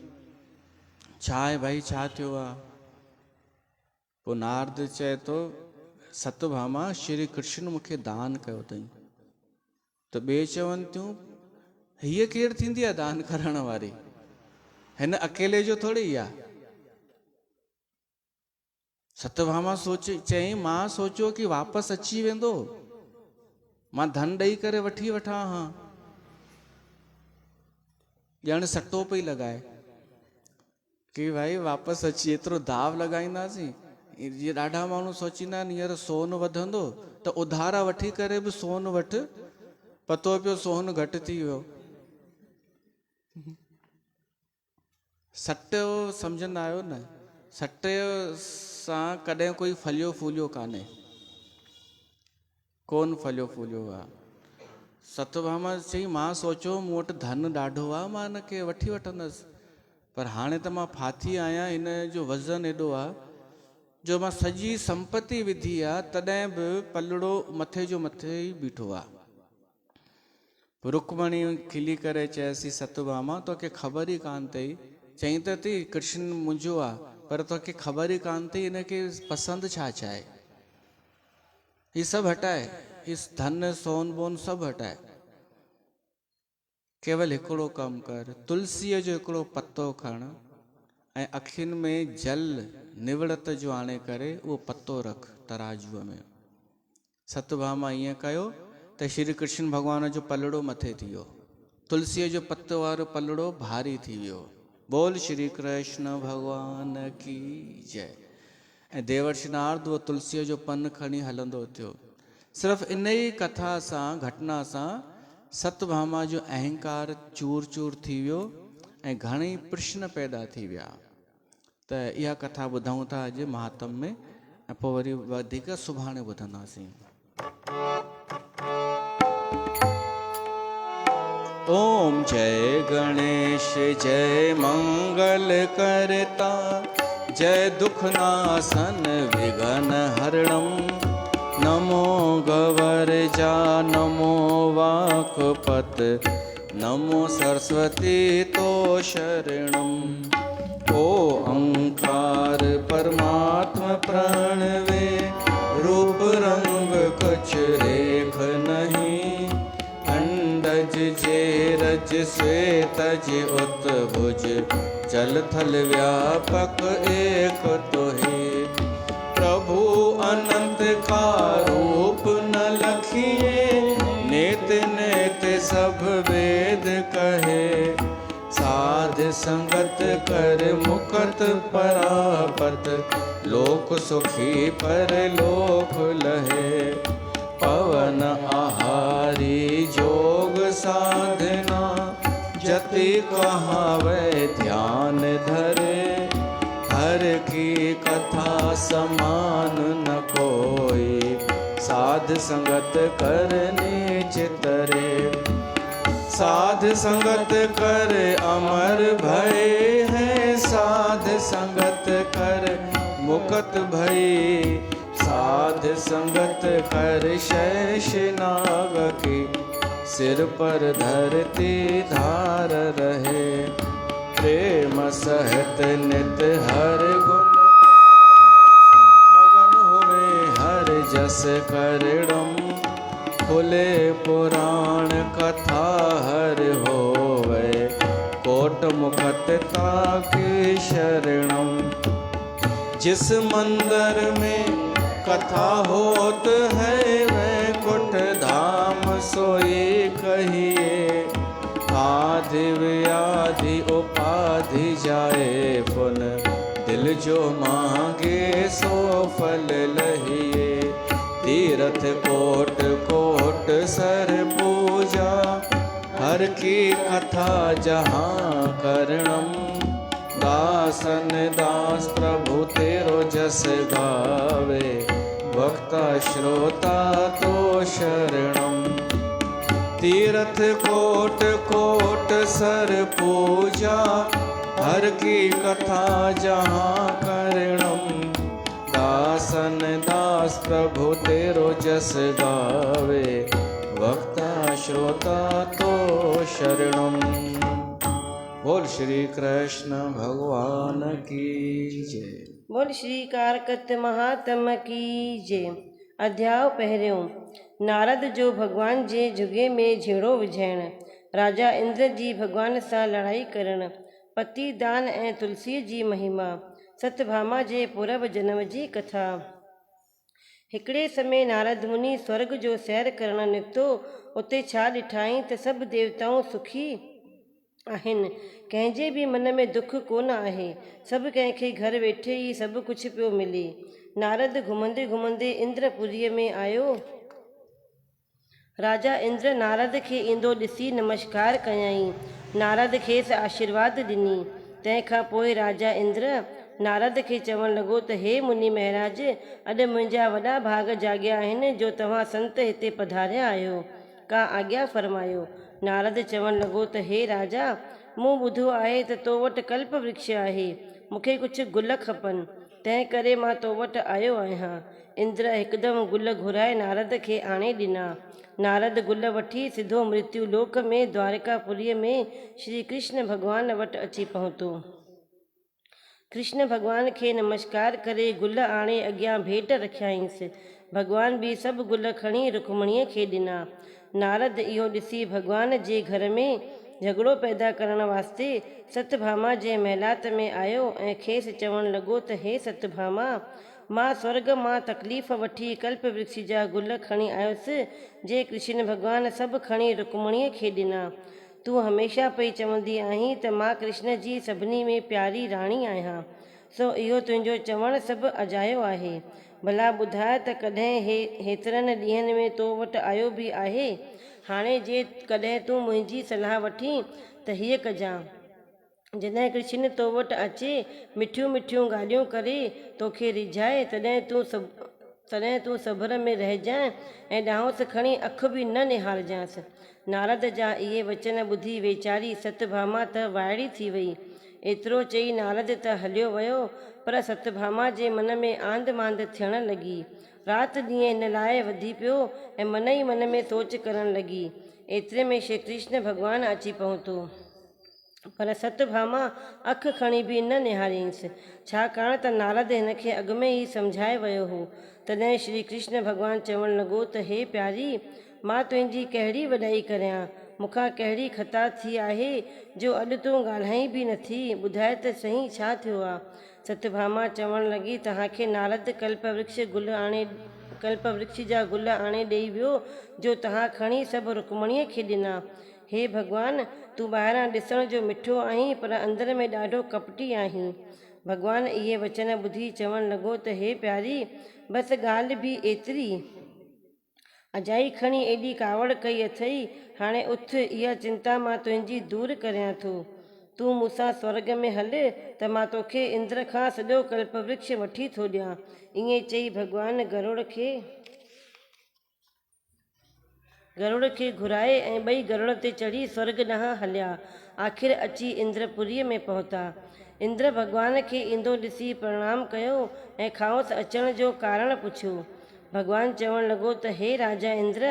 Speaker 1: छा आहे भाई, छा थियो आहे। पोइ नारद चए थो सत्यभामा श्री कृष्ण मूंखे दान कयो अथई। त ॿिए चवनि थियूं हीअ केरु थींदी आहे दान करण वारी, हिन अकेले जो थोड़ी आहे। सत्यभामा चई मां सोचियो कि वापसि अची वेंदो, मां धन ॾेई करे वठी वठां हां। ॼण सटो पई लॻाए कि भाई वापसि अची, एतिरो दाव लॻाईंदासीं। जीअं ॾाढा माण्हू सोचींदा आहिनि हींअर सोन वधंदो त उधारा वठी करे बि सोन वठि, पतो पियो सोन घटि थी वियो। सटो सम्झंदा आहियो न, सटे सां कॾहिं कोई फलियो फूलियो कोन फलियो फूलियो आहे। सत्यभामा चई मां सोचियो मूं वटि धन ॾाढो आहे, मां हिनखे वठी वठंदसि, पर हाणे त मां फाथी आहियां, हिन जो वज़न एॾो आहे जो मां सॼी संपत्ति विधी आहे तॾहिं बि पलड़ो मथे जो मथे ई बीठो आहे। रुक्मणी खिली करे चयसि सत्यभामा तोखे ख़बर ई कान अथई, चई त थी कृष्ण मुंहिंजो आहे, पर तोखे ख़बर ई कान अथई हिनखे पसंदि छा आहे। हीउ सभु हटाए, हीउ धन सोन बोन सभु हटाए, केवल हिकिड़ो कमु कर, तुलसीअ जो हिकिड़ो पत्तो खण ऐं अखियुनि में जल निवड़त जो आणे करे उहो पत्तो रख तराजूअ में। सत्यभामा ईअं कयो त श्री कृष्ण भॻवान जो पलड़ो मथे थी वियो, तुलसीअ जो पत्तो वारो पलड़ो भारी थी वियो। बोल श्री कृष्ण भॻवान की जय। ऐं देवर्षि नारद उहो तुलसीअ जो पन खणी हलंदो थियो। सिर्फ़ु इन ई कथा सां, घटना सां सत्यभामा जो अहंकार चूर चूर थी वियो ऐं घणेई प्रश्न पैदा थी विया। त इहा कथा ॿुधूं था अॼु महात्म में, ऐं पोइ वरी वधीक सुभाणे ॿुधंदासीं। ओम जय गणेश जय मंगल करता, जय दुखनाशन विघ्न हरणम, नमो गवर्जा नमो वाक्पत, नमो सरस्वती तो शरणम। ओ ओंकार परमात्मा प्रणवे, रूप रंग कुछ रेख नहीं, अंडज जे रज श्वेतज उत्भुज, जल थल व्यापक एक तो है। प्रभु अनंत का रूप न लखिए, नेत नेत सब वेद कहे, साध संगत कर मुकत परापत, लोक सुखी पर लोक लहे। पवन आहारी जोग साधना, जति कहावे ध्यान धरे, हर की कथा समान न कोई, साध संगत करने चितरे। साध संगत कर अमर भय है, साध संगत कर मुकत भय, साध संगत कर शेष नाग की, सिर पर धरती धार रहे। प्रेम सहित नित हर गुण, मगन हुए हर जस करिणम, खुले पुराण कथा हर होवे, कोट मुखत ताके शरणम। जिस मंदिर में कथा होत है, वैकुंठ धाम सोई कहिए, आदि व्याधि उपाधि जाए पुन, दिल जो मांगे सो फल लहिए। तीर्थ कोट कोट सर पूजा, हर की कथा जहाँ करणम, दासन दास प्रभु तेरो जस गावे, भक्ता श्रोता तो शरणम। तीर्थ कोट कोट सर पूजा, हर की कथा जहाँ करणम, दासन दास प्रभु तेरो जस गावे, वक्ता श्रोता तो शरणम। बोल श्री कृष्ण भगवान की जय।
Speaker 3: बोल श्री कारकत महात्म की जय। अध्याय पहिरियों। नारद जो भॻवान जे जुगे में झेड़ो विझाइण। राजा इंद्र जी भॻवान सां लड़ाई करण। पति दान ऐं तुलसीअ जी महिमा। सतभामा जे पूरब जनम जी कथा। हिकिड़े समय नारद मुनि स्वर्ग जो सैर करण निकितो। उते छा ॾिठाई त सभु देवताऊं सुखी आहिनि, कंहिंजे बि मन में दुख कोन आहे। सभु कंहिंखे घर वेठे ई सभु कुझु पियो मिले। नारद घुमंदे घुमंदे इंद्रपुरीअ में आयो। राजा इंद्र नारद खे ईंदो ॾिसी नमस्कार कयाईं। नारद खेसि आशीर्वाद ॾिनी। तंहिंखां पोइ राजा इंद्र नारद खे चवणु लॻो त हे मुनि महाराज, अॼु मुंहिंजा वॾा भाग जाॻिया आहिनि जो तव्हां संत हिते पधारिया आहियो। का आज्ञा फरमायो। नारद चवणु लॻो त हे राजा, मूं ॿुधो आहे त तो वटि कल्प वृक्ष आहे। मूंखे कुझु गुल खपनि, तंहिं करे मां तो वटि आयो आहियां। इंद्र हिकदमि गुल घुराए नारद खे आणे ॾिना। नारद गुल वठी सिधो मृत्यु लोक में द्वारकापुरीअ में श्री कृष्ण भॻवान वटि अची पहुतो। कृष्ण भॻवान खे नमस्कार करे गुल आणे अॻियां भेट रखियाईंसि। भॻवान बि सभु गुल खणी रुक्मणीअ खे ॾिना। नारद इहो ॾिसी भॻवान जे घर में झगड़ो पैदा करण वास्ते सतभामा जे महिलात में आयो ऐं खेसि चवणु लॻो त हे सतभामा, मां स्वर्ग मां तकलीफ़ वठी कल्प वृक्ष जा गुल खणी आयुसि जे कृष्ण भॻवान सभु खणी रुक्मणीअ खे ॾिना। तूं हमेशह पई चवंदी आहीं त मां कृष्ण जी सभिनी में प्यारी राणी आहियां, सो इहो तुंहिंजो चवणु सभु अजायो आहे। भला ॿुधाए त कॾहिं हेतिरनि ॾींहंनि में तो वटि आयो बि आहे। हाणे जे कॾहिं तूं मुंहिंजी सलाह वठी त हीअ कजां। जॾहिं कृष्ण तो वटि अचे मिठियूं मिठियूं ॻाल्हियूं करे तोखे रिझाए, तॾहिं तूं सब्र में रहिजांइ ऐं ॾांहुंसि खणी अखि बि न निहारजांइ। नारद जा इहे वचन ॿुधी वेचारी सतभामा त वाइड़ी थी वई। एतिरो चई नारद त हलियो वियो, पर सतभामा जे मन में आंद मांद थियण लॻी। राति ॾींहुं हिन लाइ वधी पियो ऐं मन ई मन में सोच करण लॻी। एतिरे में श्री कृष्ण भॻवानु अची पहुतो, पर सतभामा अखि खणी बि न निहारियईंसि, छाकाणि त नारद हिन खे अॻु में ई सम्झाए वियो हो। तॾहिं श्री कृष्ण भॻवानु चवणु लॻो त हे प्यारी, मां तुंहिंजी कहिड़ी वॾाई करियां। मूंखां कहिड़ी ख़ता थी आहे जो अॼु तूं ॻाल्हाई बि नथी। ॿुधाए त सही छा थियो आहे। सतभामा चवणु लॻी, तव्हांखे नारद कल्प वृक्ष जा गुल आणे ॾेई वियो जो तव्हां खणी सभु रुक्मणीअ खे ॾिना। हे भॻवान, तूं ॿाहिरां ॾिसण जो मिठो आहीं, पर अंदर में ॾाढो कपटी आहीं। भॻवान इहे वचन ॿुधी चवणु लॻो त हे प्यारी, बसि ॻाल्हि बि एतिरी। अजाई खणी एॾी कावड़ कई अथई। हाणे उथ, इहा चिंता मां तुंहिंजी दूरि करियां थो। तूं मूंसां स्वर्ग में हल त मां तोखे इंद्र खां सॼो कल्प वृक्ष वठी थो ॾियां। ईअं चई भॻवान गरुड़ खे घुराए ऐं ॿई गरुड़ ते चढ़ी स्वर्ग ॾांहुं हलिया। आख़िर अची इंद्रपुरीअ में पहुता। इंद्र भॻवान खे ईंदो ॾिसी प्रणाम कयो ऐं खांसि अचण जो कारण पुछियो। भॻवानु चवणु लॻो त हे राजा इंद्र,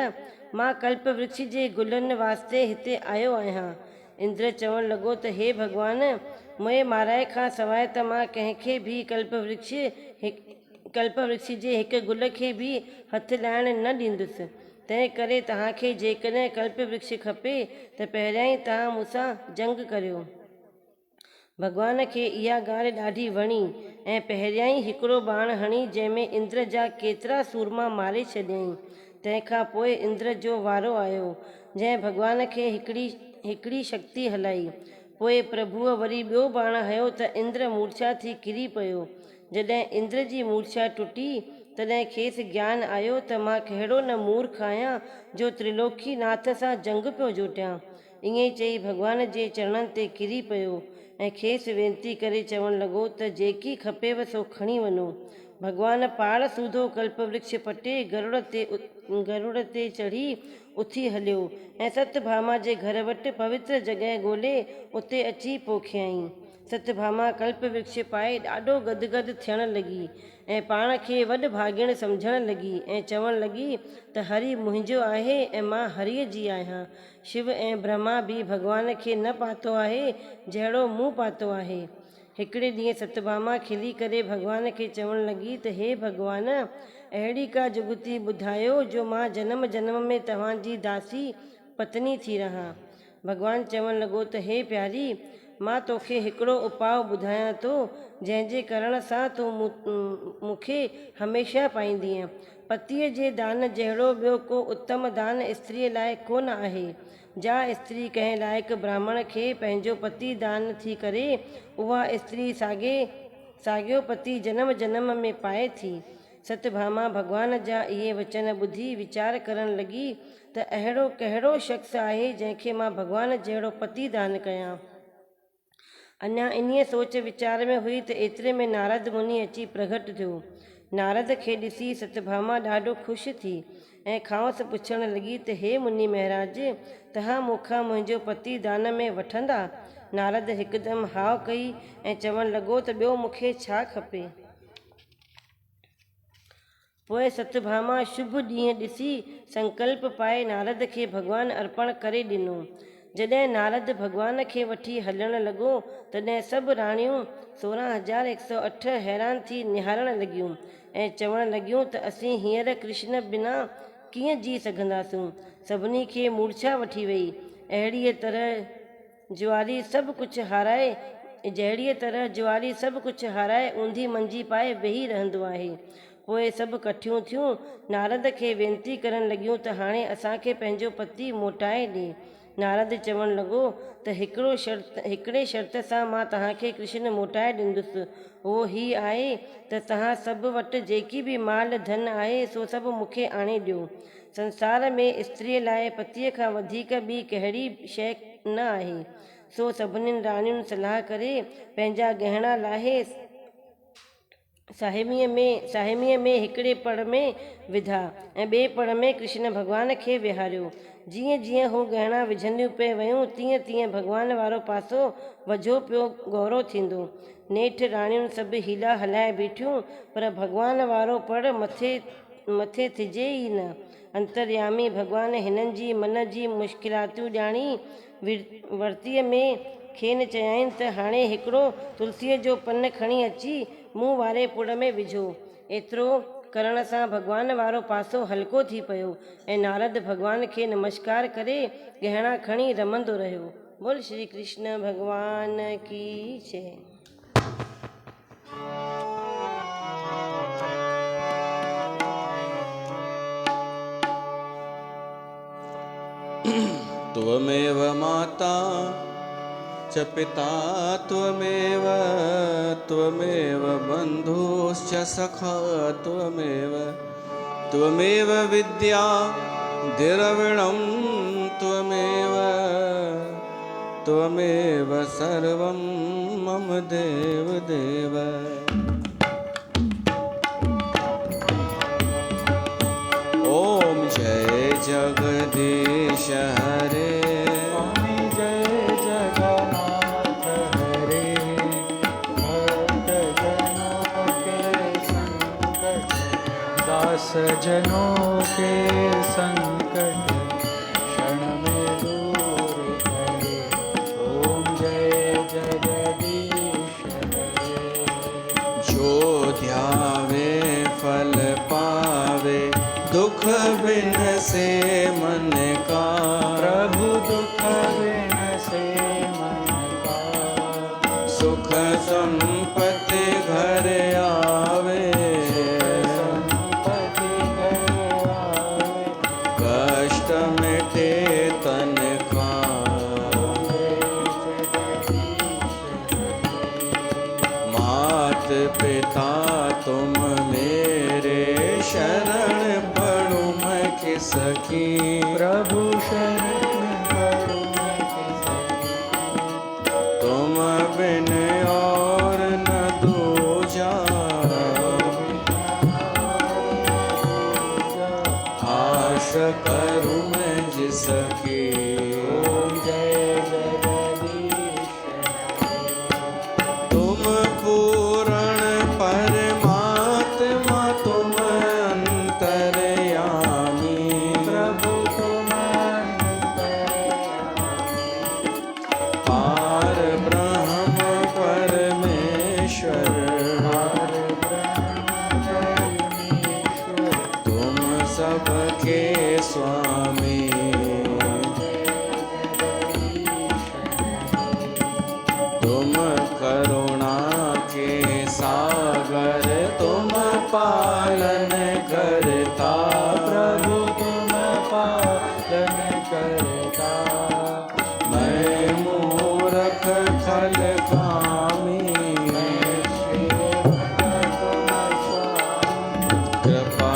Speaker 3: मां कल्प वृक्ष जे गुलनि वास्ते हिते आयो आहियां। इंद्र चवणु लॻो त हे भॻवान, मुंहिंजे महाराज खां सवाइ त मां कंहिंखे बि कल्प वृक्ष जे हिकु गुल खे बि हथु लाइण न ॾींदुसि। तंहिं करे तव्हांखे जेकॾहिं कल्प वृक्ष खपे त पहिरियां ई तव्हां मूंसां जंग करियो। भॻवान खे इहा ॻाल्हि ॾाढी वणी ऐं पहिरियां ई हिकिड़ो बाण हणी जंहिंमें इंद्र जा केतिरा सूरमा मारे छॾियईं। तंहिंखां पोइ इंद्र जो वारो आयो, जंहिं भॻवान खे हिकिड़ी शक्ति हलाई। पोइ प्रभुअ वरी ॿियो बाण हयो त इंद्र मूर्छा थी किरी पियो। जॾहिं इंद्र जी मूर्छा टुटी तॾहिं खेसि ज्ञान आयो त मां कहिड़ो न मूर्ख आहियां जो त्रिलोकी नाथ सां जंग पियो जोटियां। ईअं चई भॻवान जे चरणनि ते किरी पियो ऐं खेसि वेनती करे चवणु लॻो त जेकी खपेव सो खणी वञो। भॻवान पाड़ सूधो कल्प वृक्ष पटे गरुड़ ते चढ़ी उथी हलियो ऐं सतभामा जे घर वटि पवित्र जॻह ॻोल्हे उते अची पोखियाईं। सतभामा कल्प वृक्ष पाए ॾाढो गदगद थियण लॻी ऐं पाण खे वॾ भाॻिण सम्झण लॻी ऐं चवणु लॻी त हरि मुंहिंजो आहे ऐं मां हरीअ जी आहियां। शिव ऐं ब्रह्मा बि भॻवान खे न पातो आहे जहिड़ो मूं पातो आहे। हिकिड़े ॾींहुं सतभामा खिली करे भॻवान खे चवणु लॻी त हे भॻवान, अहिड़ी का जुगती ॿुधायो जो मां जन्म जन्म में तव्हांजी दासी पत्नी थी रहां। भॻवानु चवणु लॻो त हे प्यारी, मां तोखे हिकिड़ो उपाउ ॿुधायां थो जंहिंजे करण सां तूं मूंखे हमेशह पाईंदीअ। पतीअ जे दान जहिड़ो ॿियो को उत्तम दान स्त्रीअ लाइ कोन आहे। जा स्त्री कंहिं लाइक़ु ब्राह्मण खे पंहिंजो पति दान थी करे उहा स्त्री साॻियो पति जन्म जन्म में पाए थी। सतभामा भॻवान जा इहे वचन ॿुधी वीचार करणु लॻी त अहिड़ो कहिड़ो शख़्स आहे जंहिंखे मां भॻवान जहिड़ो पति दान कयां। अञा इन्हीअ सोच वीचार में हुई त एतिरे में नारद मुनि अची प्रगट थियो। नारद खे ॾिसी सतभामा ॾाढो ख़ुशि थी ऐं खांसि पुछणु लॻी त हे मुनि महाराज, तव्हां मूंखां मुंहिंजो पति दान में वठंदा? नारद हिकदमि हाव कई ऐं चवणु लॻो त ॿियो मूंखे छा खपे। पोइ सतभामा शुभ ॾींहुं ॾिसी संकल्प पाए नारद खे भॻवानु अर्पण करे ॾिनो। जॾहिं नारद भॻवान खे वठी हलणु लॻो तॾहिं सभु राणियूं 16,108 हैरान थी निहारणु लॻियूं ऐं चवणु लॻियूं त असीं हींअर कृष्ण बिना कीअं जी सघंदासूं। सभिनी खे मूर्छा वठी वई। अहिड़ीअ तरह जुआरी सभु कुझु हाराए ऊंधी मंजी पाए वेही रहंदो आहे। पोइ सभु कठियूं थियूं नारद खे वेनती करणु लॻियूं त हाणे असांखे पंहिंजो पति मोटाए ॾे। नारद चवणु लॻो त हिकिड़े शर्त सां मां तव्हांखे कृष्ण मोटाए ॾींदुसि। उहो ही आहे त तव्हां सभु वटि जेकी बि माल धन आहे सो सभु मूंखे आणे ॾियो। संसार में स्त्रीअ लाइ पतीअ खां वधीक ॿी कहिड़ी शइ न आहे। सो सभिनीनि राणियुनि सलाह करे पंहिंजा गहना लाहे साहिमीअ में हिकिड़े पड़ में विधा ऐं ॿिए पड़ में कृष्ण भॻवान खे विहारियो। जीअं जीअं हू गहना विझंदियूं पिए वयूं तीअं तीअं भॻवान वारो पासो वझो पियो गौरो थींदो। नेठि राणियुनि सभु हीला हलाए बीठियूं पर भॻवान वारो पड़ मथे थिजे ई न। अंतर्यामी भॻवान हिननि जी मन जी मुश्किलातूं ॼाणी वर्तीअ में खेनि चयाईं त हाणे हिकिड़ो तुलसीअ जो पन खणी अची मुंहुं वारे पुड़ में विझो। एतिरो करण सां भॻवान वारो पासो हल्को थी पियो ऐं नारद भॻवान खे नमस्कार करे गहना खणी रमंदो रहियो। बोल श्री कृष्ण भॻवान की जय।
Speaker 1: त्वमेव माता च पिता त्वमेव बन्धुश्च सखा त्वमेव विद्या द्रविणं त्वमेव सर्वं मम देव। ॐ जय जगदीश हरे।
Speaker 2: सजनों के संकट क्षण में दूर करे। ओम जय जगदीश हरे।
Speaker 1: जो ध्यावे फल पावे दुख बिन से मन का।
Speaker 2: प्रभु दुख बिन से मन का।
Speaker 1: सुख संपत्ति घर आवे मिटे तन का। मात पिता तुम मेरे शरण पड़ूं मैं किसकी।
Speaker 2: प्रभु शरण पड़ूं मैं किसकी।
Speaker 1: तुम बिन और न दूजा आश करूं मैं जिसकी।
Speaker 2: ओम जय जगदीश
Speaker 1: तुम पूर्ण परमात्मा तुम अंतर्यामी।
Speaker 2: प्रभु तुम
Speaker 1: पार ब्रह्म परमेश्वर सबके स्वामी। तुम करुणा के सागर, तुम पालन करता।
Speaker 2: प्रभु तुम पालन करता।
Speaker 1: मैं मूर्ख खल कामी, कृपा